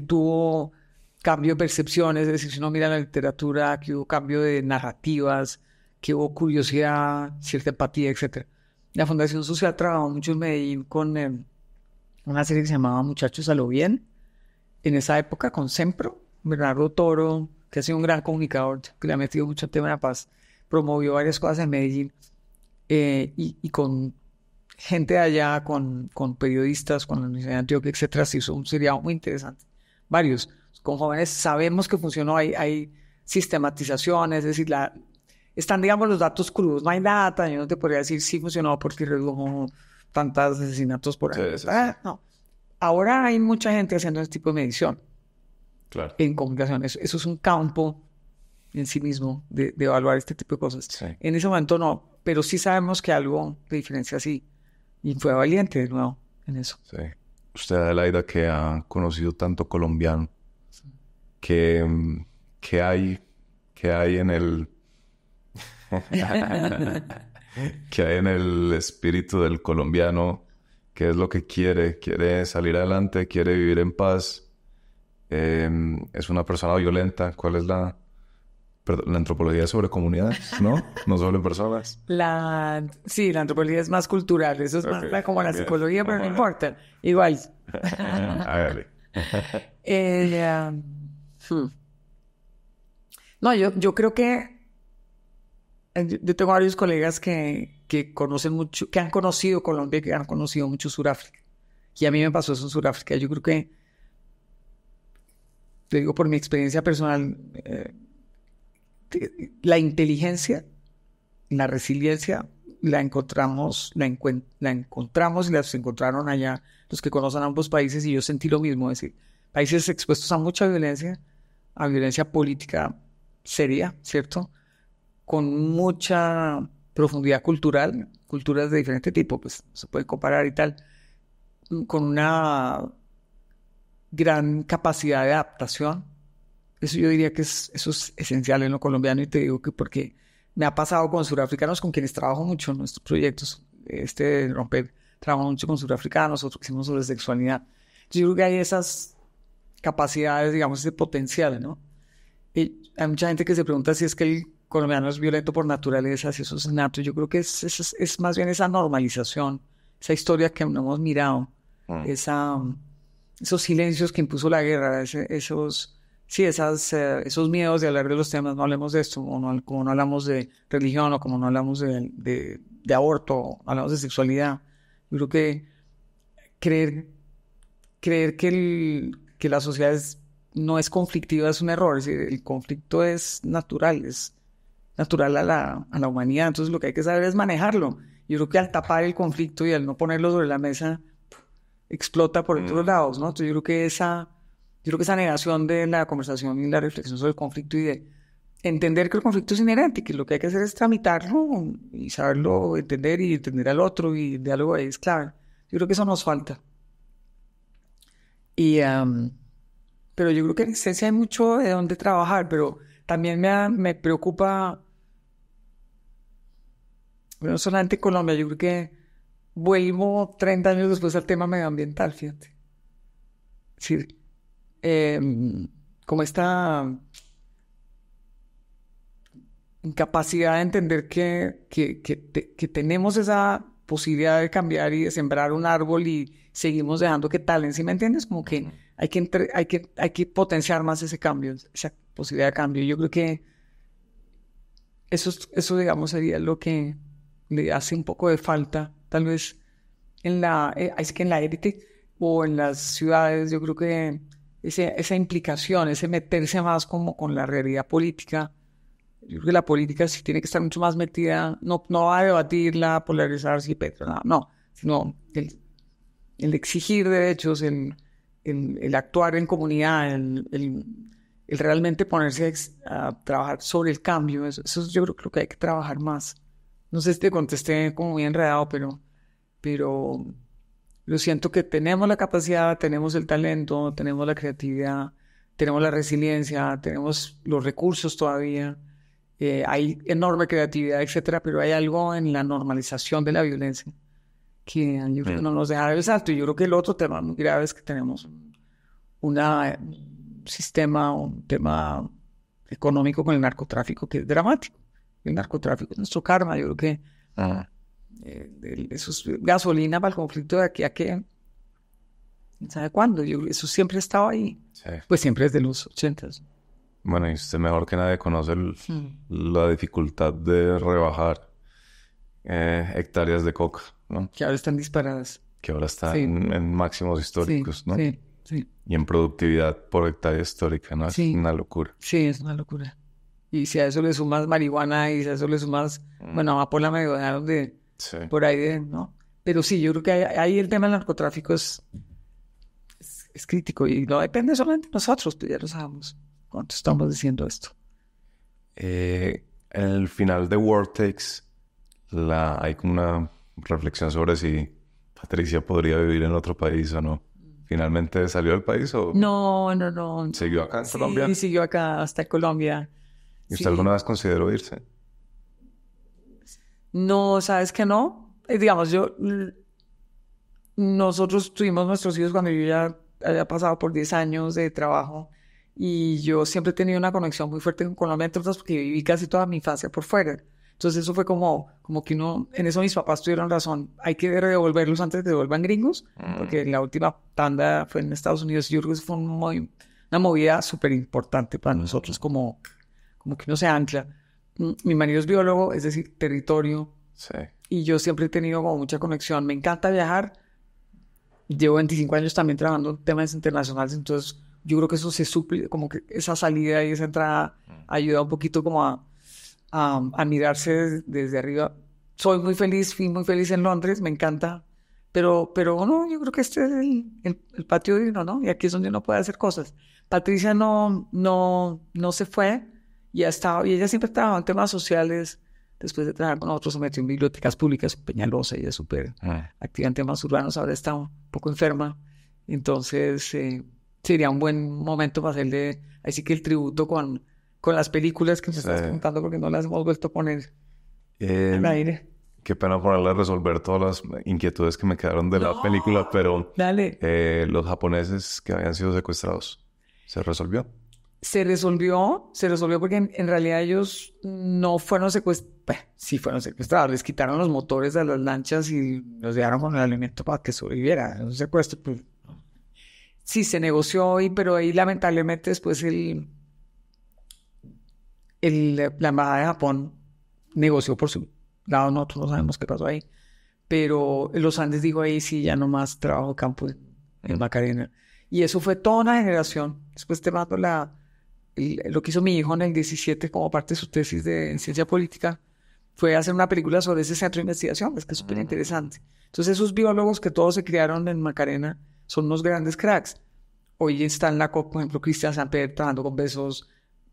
tuvo cambio de percepciones, es decir, si uno mira la literatura, que hubo cambio de narrativas, que hubo curiosidad, cierta empatía, etc. La Fundación Social trabajó mucho en Medellín con una serie que se llamaba Muchachos a lo Bien, en esa época con Sempro, Bernardo Toro, que ha sido un gran comunicador, que le ha metido mucho al tema de la paz, promovió varias cosas en Medellín, y con gente de allá, con periodistas, con la Universidad de Antioquia, etcétera, se hizo un seriado muy interesante. Varios. Con jóvenes sabemos que funcionó, hay sistematizaciones, es decir, están, digamos, los datos crudos. No hay data, yo no te podría decir si funcionó porque redujo tantos asesinatos por año. Sí. No. Ahora hay mucha gente haciendo este tipo de medición.
Claro.
En comunicación. Eso es un campo en sí mismo de evaluar este tipo de cosas. Sí. En ese momento no, pero sí sabemos que algo de diferencia sí. Y fue valiente de nuevo en eso.
Sí. Usted, Adelaida, que ha conocido tanto colombiano, ¿qué hay en el... ¿Qué hay en el espíritu del colombiano? ¿Qué es lo que quiere? ¿Quiere salir adelante? ¿Quiere vivir en paz? ¿Es una persona violenta? ¿Cuál es la antropología sobre comunidades, ¿no? No sobre personas.
Sí, la antropología es más cultural. Eso es más como la psicología, pero no importa. Igual.
Hágale.
No, yo creo que yo tengo varios colegas que conocen mucho, que han conocido Colombia, que han conocido mucho Sudáfrica. Y a mí me pasó eso en Sudáfrica. Yo creo que, te digo por mi experiencia personal, la inteligencia, la resiliencia, la encontramos y las encontraron allá los que conocen ambos países, y yo sentí lo mismo, es decir, países expuestos a mucha violencia, a violencia política seria, ¿cierto? Con mucha profundidad cultural, culturas de diferente tipo, pues se puede comparar y tal, con una gran capacidad de adaptación. Eso yo diría que eso es esencial en lo colombiano, y te digo que porque me ha pasado con surafricanos con quienes trabajo mucho en nuestros proyectos. De Romper trabajo mucho con surafricanos, otros que hicimos sobre sexualidad. Yo creo que hay esas capacidades, digamos, ese potencial, ¿no? Y hay mucha gente que se pregunta si es que el colombiano es violento por naturaleza, si eso es nato. Yo creo que es más bien esa normalización, esa historia que no hemos mirado, esos silencios que impuso la guerra, esos miedos de hablar de los temas. No hablemos de esto, como no hablamos de religión, o como no hablamos de aborto, hablamos de sexualidad. Yo creo que creer que la sociedad no es conflictiva es un error. Es decir, el conflicto es natural a la humanidad. Entonces lo que hay que saber es manejarlo. Yo creo que al tapar el conflicto y al no ponerlo sobre la mesa, explota por otros lados, ¿no? Entonces yo creo que esa negación de la conversación y la reflexión sobre el conflicto, y de entender que el conflicto es inherente y que lo que hay que hacer es tramitarlo y saberlo entender y entender al otro, y el diálogo ahí es clave. Yo creo que eso nos falta. Pero yo creo que en esencia hay mucho de dónde trabajar, pero también me preocupa, no solamente Colombia, yo creo que vuelvo 30 años después al tema medioambiental, fíjate. Es decir, como esta incapacidad de entender que tenemos esa posibilidad de cambiar y de sembrar un árbol, y seguimos dejando que talen, ¿sí me entiendes? Como que hay que potenciar más ese cambio, esa posibilidad de cambio. Yo creo que eso digamos, sería lo que le hace un poco de falta, tal vez en la élite o en las ciudades. Yo creo que esa implicación, ese meterse más como con la realidad política. Yo creo que la política sí tiene que estar mucho más metida, no va a debatirla, polarizar si Petro, no, sino el exigir derechos, el actuar en comunidad, el realmente ponerse a trabajar sobre el cambio. Eso yo creo que hay que trabajar más. No sé si te contesté como muy enredado, pero yo siento que tenemos la capacidad, tenemos el talento, tenemos la creatividad, tenemos la resiliencia, tenemos los recursos todavía. Hay enorme creatividad, etcétera, pero hay algo en la normalización de la violencia que yo creo que no nos deja dar el salto. Y yo creo que el otro tema muy grave es que tenemos un tema económico con el narcotráfico que es dramático. El narcotráfico es nuestro karma. Yo creo que eso es gasolina para el conflicto de aquí a que ¿sabe cuándo? Eso siempre ha estado ahí. Sí. Pues siempre desde los 80s.
Bueno, y usted mejor que nadie conoce la dificultad de rebajar hectáreas de coca, ¿no?
Que ahora están disparadas.
Que ahora están en máximos históricos,
sí,
¿no?
Sí.
Y en productividad por hectárea histórica, ¿no? Es una locura.
Sí, es una locura. Y si a eso le sumas marihuana, y si a eso le sumas, amapola me dejaron por ahí, ¿no? Pero sí, yo creo que ahí el tema del narcotráfico es crítico, y no depende solamente de nosotros, pues ya lo sabemos. ¿Cuánto estamos diciendo esto?
En el final de World Takes hay como una reflexión sobre si Patricia podría vivir en otro país o no. ¿Finalmente salió del país o...?
No.
¿Siguió acá en Colombia?
Sí, siguió acá hasta Colombia.
¿Y usted alguna vez consideró irse?
No, ¿sabes qué no? Digamos, nosotros tuvimos nuestros hijos cuando yo ya había pasado por 10 años de trabajo. Y yo siempre he tenido una conexión muy fuerte con Colombia, entonces, porque viví casi toda mi infancia por fuera. Entonces eso fue como que en eso mis papás tuvieron razón. Hay que devolverlos antes de que se vuelvan gringos, porque la última tanda fue en Estados Unidos. Yo creo que fue una movida súper importante para nosotros, como que uno se ancla. Mi marido es biólogo, es decir, territorio.
Sí.
Y yo siempre he tenido como mucha conexión. Me encanta viajar. Llevo 25 años también trabajando en temas internacionales, entonces yo creo que eso se suple, como que esa salida y esa entrada ayuda un poquito como a mirarse desde arriba. Soy muy feliz, fui muy feliz en Londres, me encanta, pero no, yo creo que este es el patio divino, ¿no? Y aquí es donde uno puede hacer cosas. Patricia no se fue y ella siempre trabajó en temas sociales. Después de trabajar con nosotros, se metió en bibliotecas públicas en Peñalosa, ella es súper activa en temas urbanos, ahora está un poco enferma. Entonces, sería un buen momento para hacerle, así que el tributo con las películas que nos estás contando, porque no las hemos vuelto a poner al aire.
Qué pena ponerle a resolver todas las inquietudes que me quedaron de la película, pero
dale.
Los japoneses que habían sido secuestrados, ¿se resolvió?
Se resolvió porque en realidad ellos no fueron secuestrados. Sí fueron secuestrados, les quitaron los motores de las lanchas y los dejaron con el alimento para que sobreviviera. Un secuestro, pues. Sí, se negoció, pero ahí lamentablemente después la embajada de Japón negoció por su lado, nosotros no sabemos qué pasó ahí. Pero los Andes dijo ahí sí, ya no más trabajo de campo en Macarena. Y eso fue toda una generación. Después te mando lo que hizo mi hijo en el 17 como parte de su tesis en ciencia política, fue hacer una película sobre ese centro de investigación, es que es súper interesante. Entonces esos biólogos que todos se criaron en Macarena son unos grandes cracks. Hoy está en la COP, por ejemplo, Cristian Samper trabajando con Besos,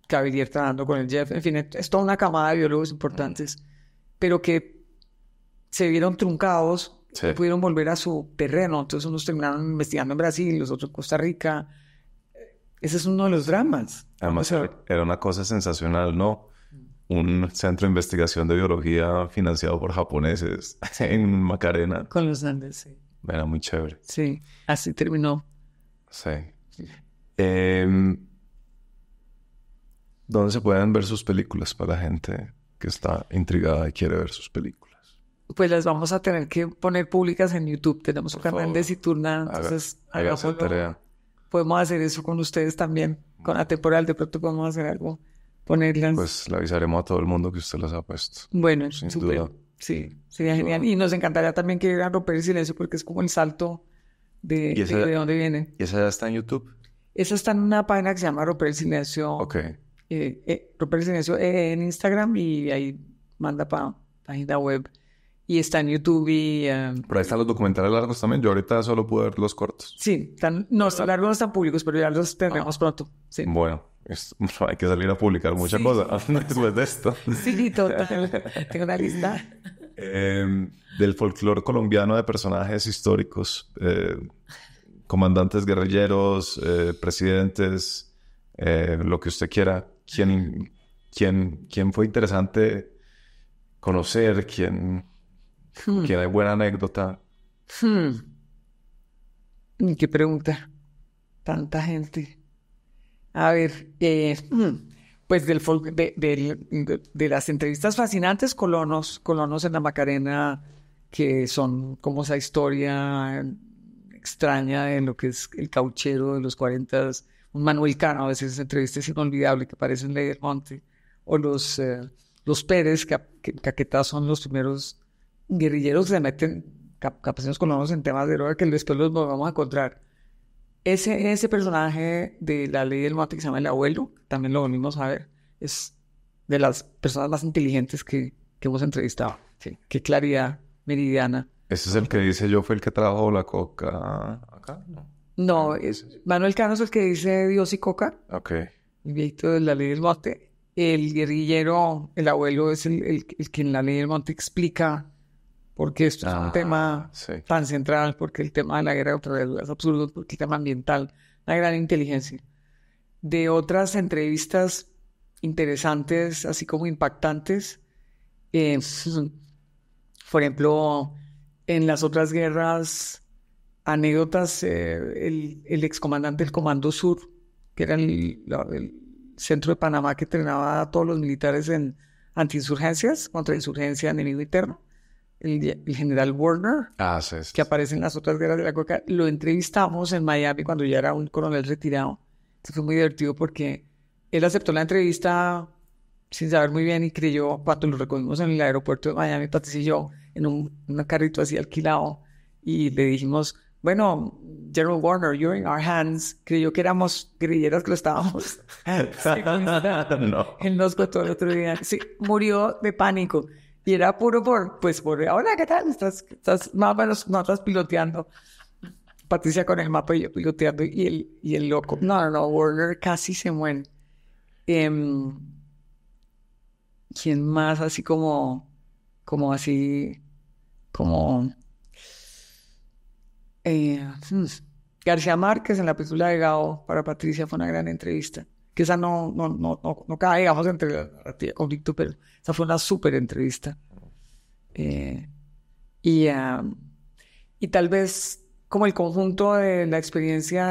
Cavelier trabajando con el Jeff, en fin, es toda una camada de biólogos importantes, pero que se vieron truncados, no pudieron volver a su terreno, entonces unos terminaron investigando en Brasil, los otros en Costa Rica. Ese es uno de los dramas.
Además, era una cosa sensacional, ¿no? Un centro de investigación de biología financiado por japoneses en Macarena.
Con los Andes, sí.
Era muy chévere.
Sí, así terminó.
Sí. ¿Dónde se pueden ver sus películas para la gente que está intrigada y quiere ver sus películas?
Pues las vamos a tener que poner públicas en YouTube. Tenemos un canal de Citurna, entonces
tarea.
Podemos hacer eso con ustedes también. Con Atemporal de pronto podemos hacer algo. Ponerlas.
Pues le avisaremos a todo el mundo que usted las ha puesto.
Bueno,
sin
súper.
duda.
Sí, sería genial. Y nos encantaría también que a romper el silencio porque es como el salto de dónde vienen.
¿Y esa ya está en YouTube?
Esa está en una página que se llama Romper el Silencio.
Ok.
Romper el Silencio en Instagram y ahí manda para página web. Y está en YouTube y...
Pero ahí están los documentales largos también. Yo ahorita solo pude ver los cortos.
Sí, están largos, no están públicos, pero ya los tendremos pronto. Sí.
Bueno, hay que salir a publicar muchas cosas después de esto.
Sí, total. Tengo una lista.
Del folclore colombiano de personajes históricos, comandantes guerrilleros, presidentes, lo que usted quiera. ¿Quién fue interesante conocer? ¿Quién hay buena anécdota?
Qué pregunta. Tanta gente. A ver, pues de las entrevistas fascinantes, colonos en la Macarena, que son como esa historia extraña de lo que es el cauchero de los 40, un Manuel Cano, a veces esa entrevista es inolvidable, que aparece en Ley del Monte, o los Pérez, que Caquetá son los primeros guerrilleros que se meten, campesinos colonos en temas de droga, que después los volvamos a encontrar. Ese personaje de la Ley del Monte que se llama el abuelo, también lo volvimos a ver, es de las personas más inteligentes que hemos entrevistado. Sí. Qué claridad meridiana.
¿Ese es el que dice yo fue el que trabajó la coca acá?
No, Manuel Cano es el que dice Dios y coca.
Ok.
El viejito de la Ley del Monte. El guerrillero, el abuelo, es el que en la Ley del Monte explica por qué esto es un tema tan central, porque el tema de la guerra contra la droga es absurdo, porque el tema ambiental, una gran inteligencia. De otras entrevistas interesantes, así como impactantes, por ejemplo, en las otras guerras, anécdotas, el excomandante del Comando Sur, que era el centro de Panamá que entrenaba a todos los militares en antiinsurgencias, contrainsurgencia, enemigo interno, el general Warner, que aparece en las otras guerras de la coca. Lo entrevistamos en Miami cuando ya era un coronel retirado. Esto fue muy divertido porque él aceptó la entrevista sin saber muy bien y creyó, cuando lo recogimos en el aeropuerto de Miami, Patricia y yo, en un carrito así alquilado, y le dijimos, bueno, General Warner, you're in our hands. Creyó que éramos guerrilleros que lo estábamos.
No.
Él nos contó el otro día. Sí, murió de pánico. Y era puro hola, ¿qué tal? Estás más o menos, no estás piloteando. Patricia con el mapa y yo piloteando. Y el loco. No, Warner casi se muere. ¿Quién más así como García Márquez en la película de Gao para Patricia fue una gran entrevista. Que esa no cae, digamos, entre la narrativa de conflicto, pero esa fue una súper entrevista. Y tal vez como el conjunto de la experiencia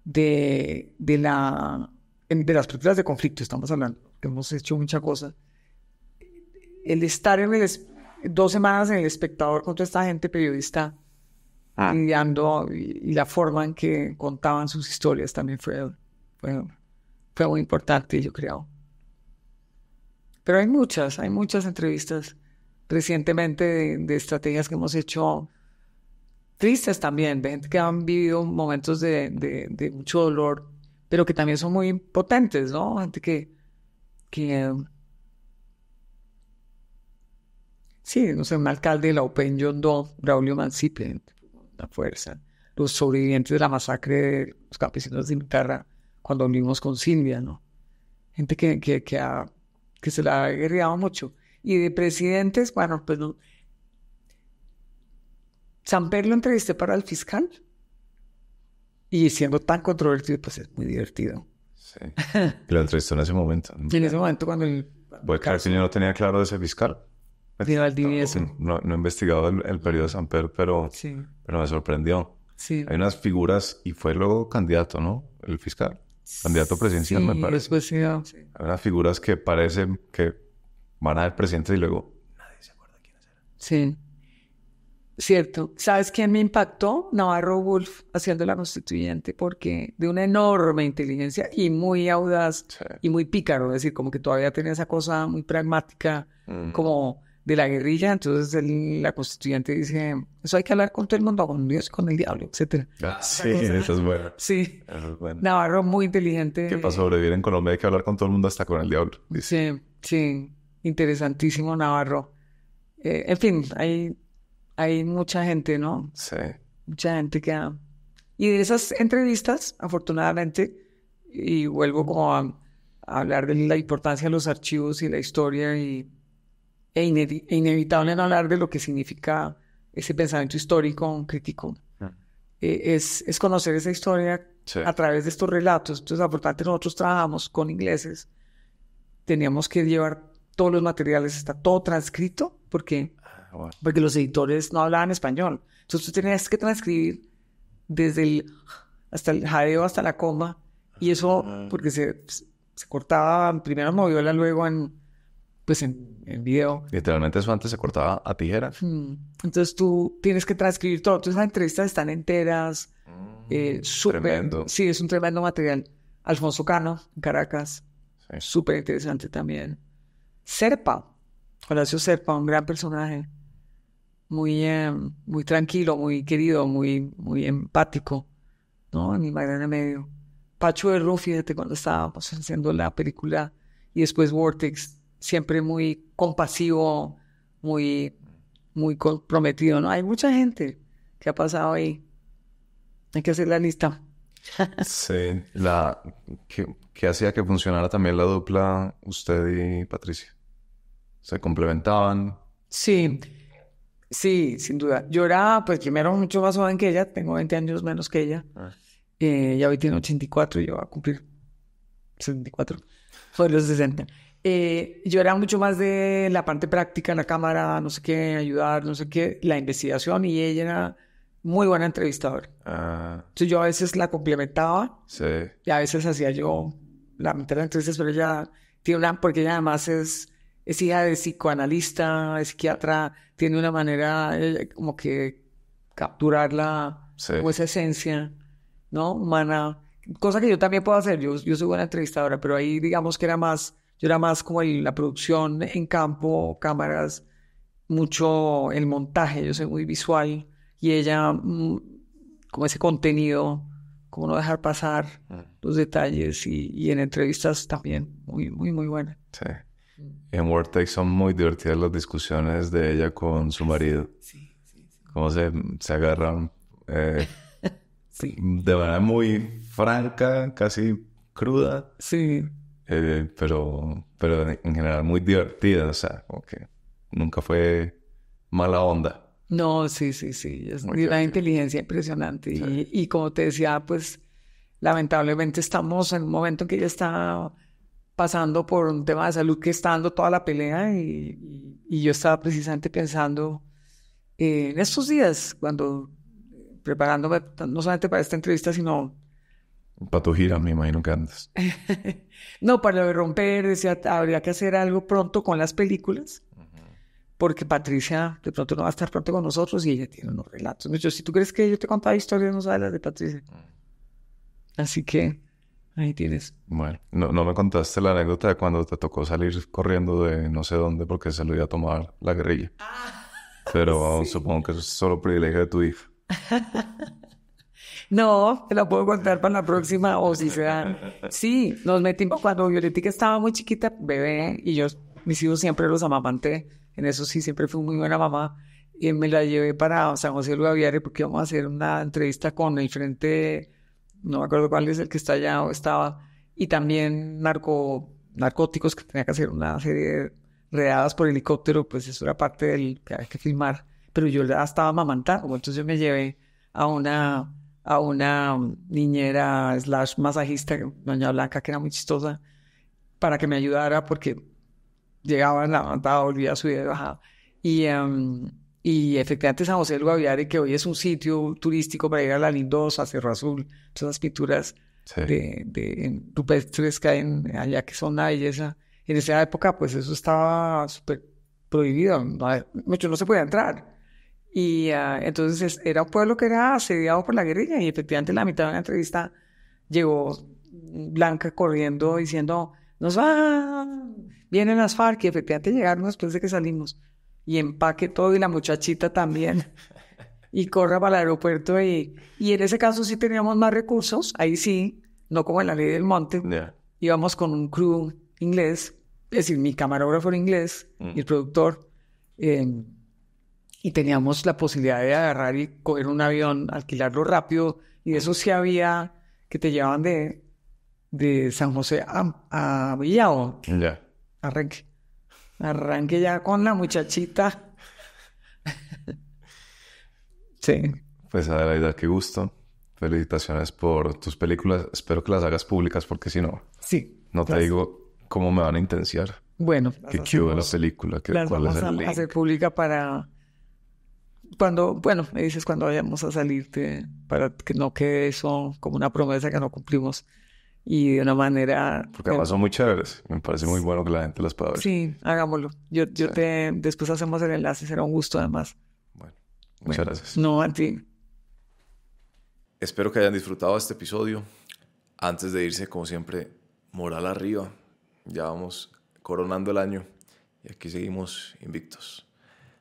de las películas de conflicto, estamos hablando, que hemos hecho mucha cosa. El estar 2 semanas en El Espectador con toda esta gente periodista lidiando y la forma en que contaban sus historias también fue muy importante, yo creo. Pero hay muchas entrevistas recientemente de estrategias que hemos hecho tristes también, de gente que han vivido momentos de mucho dolor, pero que también son muy potentes, ¿no? Gente que sí, no sé, un alcalde de la Open John Doe, Braulio Mancipe, la fuerza. Los sobrevivientes de la masacre de los campesinos de Mitarra, cuando vivimos con Silvia, ¿no? Gente que se la ha guerreado mucho. Y de presidentes, bueno, pues no. Samper lo entrevisté para el fiscal. Y siendo tan controvertido, pues es muy divertido.
Sí. Lo entrevistó en ese momento.
Y en ese momento cuando
¿Puede creer que yo no tenía claro de ese fiscal?
De Valdivieso.
No he investigado el periodo de Samper, pero me sorprendió.
Sí.
Hay unas figuras, y fue luego candidato, ¿no? El fiscal. Candidato presidencial, me parece.
Después sí.
Hay unas figuras que parecen que van a ser presidentes y luego nadie se acuerda quiénes eran.
Sí. Cierto. ¿Sabes quién me impactó? Navarro Wolf haciendo la constituyente, porque de una enorme inteligencia y muy audaz y muy pícaro, es decir, como que todavía tenía esa cosa muy pragmática, como de la guerrilla. Entonces la constituyente dice, eso hay que hablar con todo el mundo, con Dios, con el diablo, etc.
Sí, eso es bueno.
Sí.
Eso es bueno.
Navarro muy inteligente.
Que para sobrevivir en Colombia hay que hablar con todo el mundo hasta con el diablo. Dice.
Sí. Interesantísimo Navarro. En fin, hay mucha gente, ¿no?
Sí.
Mucha gente que Y de esas entrevistas, afortunadamente, y vuelvo como a hablar de la importancia de los archivos y la historia inevitable no hablar de lo que significa ese pensamiento histórico crítico. Es conocer esa historia a través de estos relatos. Entonces, afortunadamente, nosotros trabajamos con ingleses. Teníamos que llevar todos los materiales, está todo transcrito, porque los editores no hablaban español. Entonces, tú tenías que transcribir hasta el jadeo, hasta la coma, y eso, porque se cortaba, primero en moviola, luego en video.
Literalmente eso antes se cortaba a tijera.
Entonces tú tienes que transcribir todo. Entonces las entrevistas están enteras.
Tremendo.
Sí, es un tremendo material. Alfonso Cano, en Caracas. Sí. Súper interesante también. Serpa, Horacio Serpa, un gran personaje. Muy tranquilo, muy querido, muy empático, ¿no? En el Magdalena Medio. Pacho de Rufí, fíjate, cuando estábamos haciendo la película, y después Vortex, siempre muy compasivo, muy comprometido, ¿no? Hay mucha gente que ha pasado ahí. Hay que hacer la lista.
Sí. ¿Qué hacía que funcionara también la dupla usted y Patricia? ¿Se complementaban?
Sí, sin duda. Yo era, pues, primero mucho más joven que ella. Tengo 20 años menos que ella. Ella hoy tiene 84 y yo voy a cumplir 74. Fue los 60. Yo era mucho más de la parte práctica, la cámara, no sé qué, ayudar, no sé qué, la investigación, y ella era muy buena entrevistadora. Entonces yo a veces la complementaba.
Sí.
Y a veces hacía yo la mitad de las entrevistas, pero ella tiene porque ella además es hija de psicoanalista, de psiquiatra, tiene una manera como que capturar como esa esencia, ¿no? Humana, cosa que yo también puedo hacer. Yo soy buena entrevistadora, pero ahí digamos que yo era más como la producción en campo, cámaras, mucho el montaje. Yo soy muy visual, y ella, como ese contenido, como no dejar pasar los detalles y en entrevistas también muy, muy, muy buena.
Sí. En Word Takes son muy divertidas las discusiones de ella con su marido.
Sí, sí, sí.
Cómo se agarran
Sí,
de manera muy franca, casi cruda,
sí.
pero en general muy divertida. O sea, como que nunca fue mala onda.
No, sí, sí, sí. Es
Muy
de una
divertido.
inteligencia impresionante.
Sí.
Y como te decía, pues lamentablemente estamos en un momento en que ella está pasando por un tema de salud que está dando toda la pelea y yo estaba precisamente pensando en estos días, cuando preparándome no solamente para esta entrevista, sino
Para tu gira, me imagino que andas.
no, para lo de romper, decía, habría que hacer algo pronto con las películas, porque Patricia de pronto no va a estar pronto con nosotros y ella tiene unos relatos. Yo, si tú crees que yo te contaba historias, no sabes las de Patricia. Así que ahí tienes.
Bueno, no me contaste la anécdota de cuando te tocó salir corriendo de no sé dónde porque se lo iba a tomar la guerrilla. Pero supongo que eso es solo privilegio de tu hija.
No, te la puedo contar para la próxima o si se da. Sí, nos metimos cuando Violetica estaba muy chiquita, bebé, y yo, mis hijos siempre los amamanté. En eso sí, siempre fui muy buena mamá. Y me la llevé para San José del Guaviare porque íbamos a hacer una entrevista con el frente, no me acuerdo cuál es el que está allá o estaba, y también narcóticos, que tenía que hacer una serie de redadas por helicóptero, pues eso era parte del que había que filmar. Pero yo la estaba amamantando, entonces yo me llevé a una niñera / masajista, doña Blanca, que era muy chistosa, para que me ayudara porque llegaba, la levantaba, volvía a subir y bajaba. Y efectivamente San José del Guaviare, que hoy es un sitio turístico para ir a la Lindosa, Cerro Azul, todas esas pinturas
Sí.
de rupestres que hay allá, que son una belleza. En esa época, pues eso estaba súper prohibido, mucho no se podía entrar. Y entonces era un pueblo que era asediado por la guerrilla y efectivamente en la mitad de una entrevista llegó Blanca corriendo diciendo, nos van, vienen las FARC y efectivamente llegaron después de que salimos y empaque todo y la muchachita también y corra para el aeropuerto y en ese caso sí teníamos más recursos, ahí sí, no como en la Ley del Monte,
Yeah.
íbamos con un crew inglés, es decir, mi camarógrafo era inglés y el productor, y teníamos la posibilidad de agarrar y coger un avión, alquilarlo rápido, y de eso sí había que te llevaban de San José a Villavo.
Ya.
Arranque ya con la muchachita. Sí.
Pues Adelaida, qué gusto. Felicitaciones por tus películas. Espero que las hagas públicas porque si no,
Sí.
no te digo cómo me van a intenciar.
Bueno,
Que qué hubo la película, que
las
cuál es
vamos
el
a
link.
hacer pública para cuando, bueno, me dices cuando vayamos a salir, para que no quede eso como una promesa que no cumplimos y de una manera...
Porque además son muy chéveres. Me parece muy bueno que la gente las pueda ver.
Sí, hagámoslo. Yo
Sí.
después hacemos el enlace, será un gusto además.
Bueno, muchas gracias.
No, a ti.
Espero que hayan disfrutado este episodio. Antes de irse, como siempre, moral arriba. Ya vamos coronando el año y aquí seguimos invictos.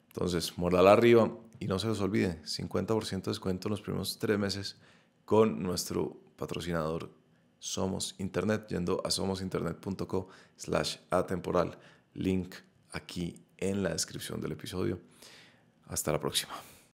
Entonces, moral arriba y no se los olvide, 50% de descuento en los primeros 3 meses con nuestro patrocinador Somos Internet, yendo a somosinternet.co/atemporal. Link aquí en la descripción del episodio. Hasta la próxima.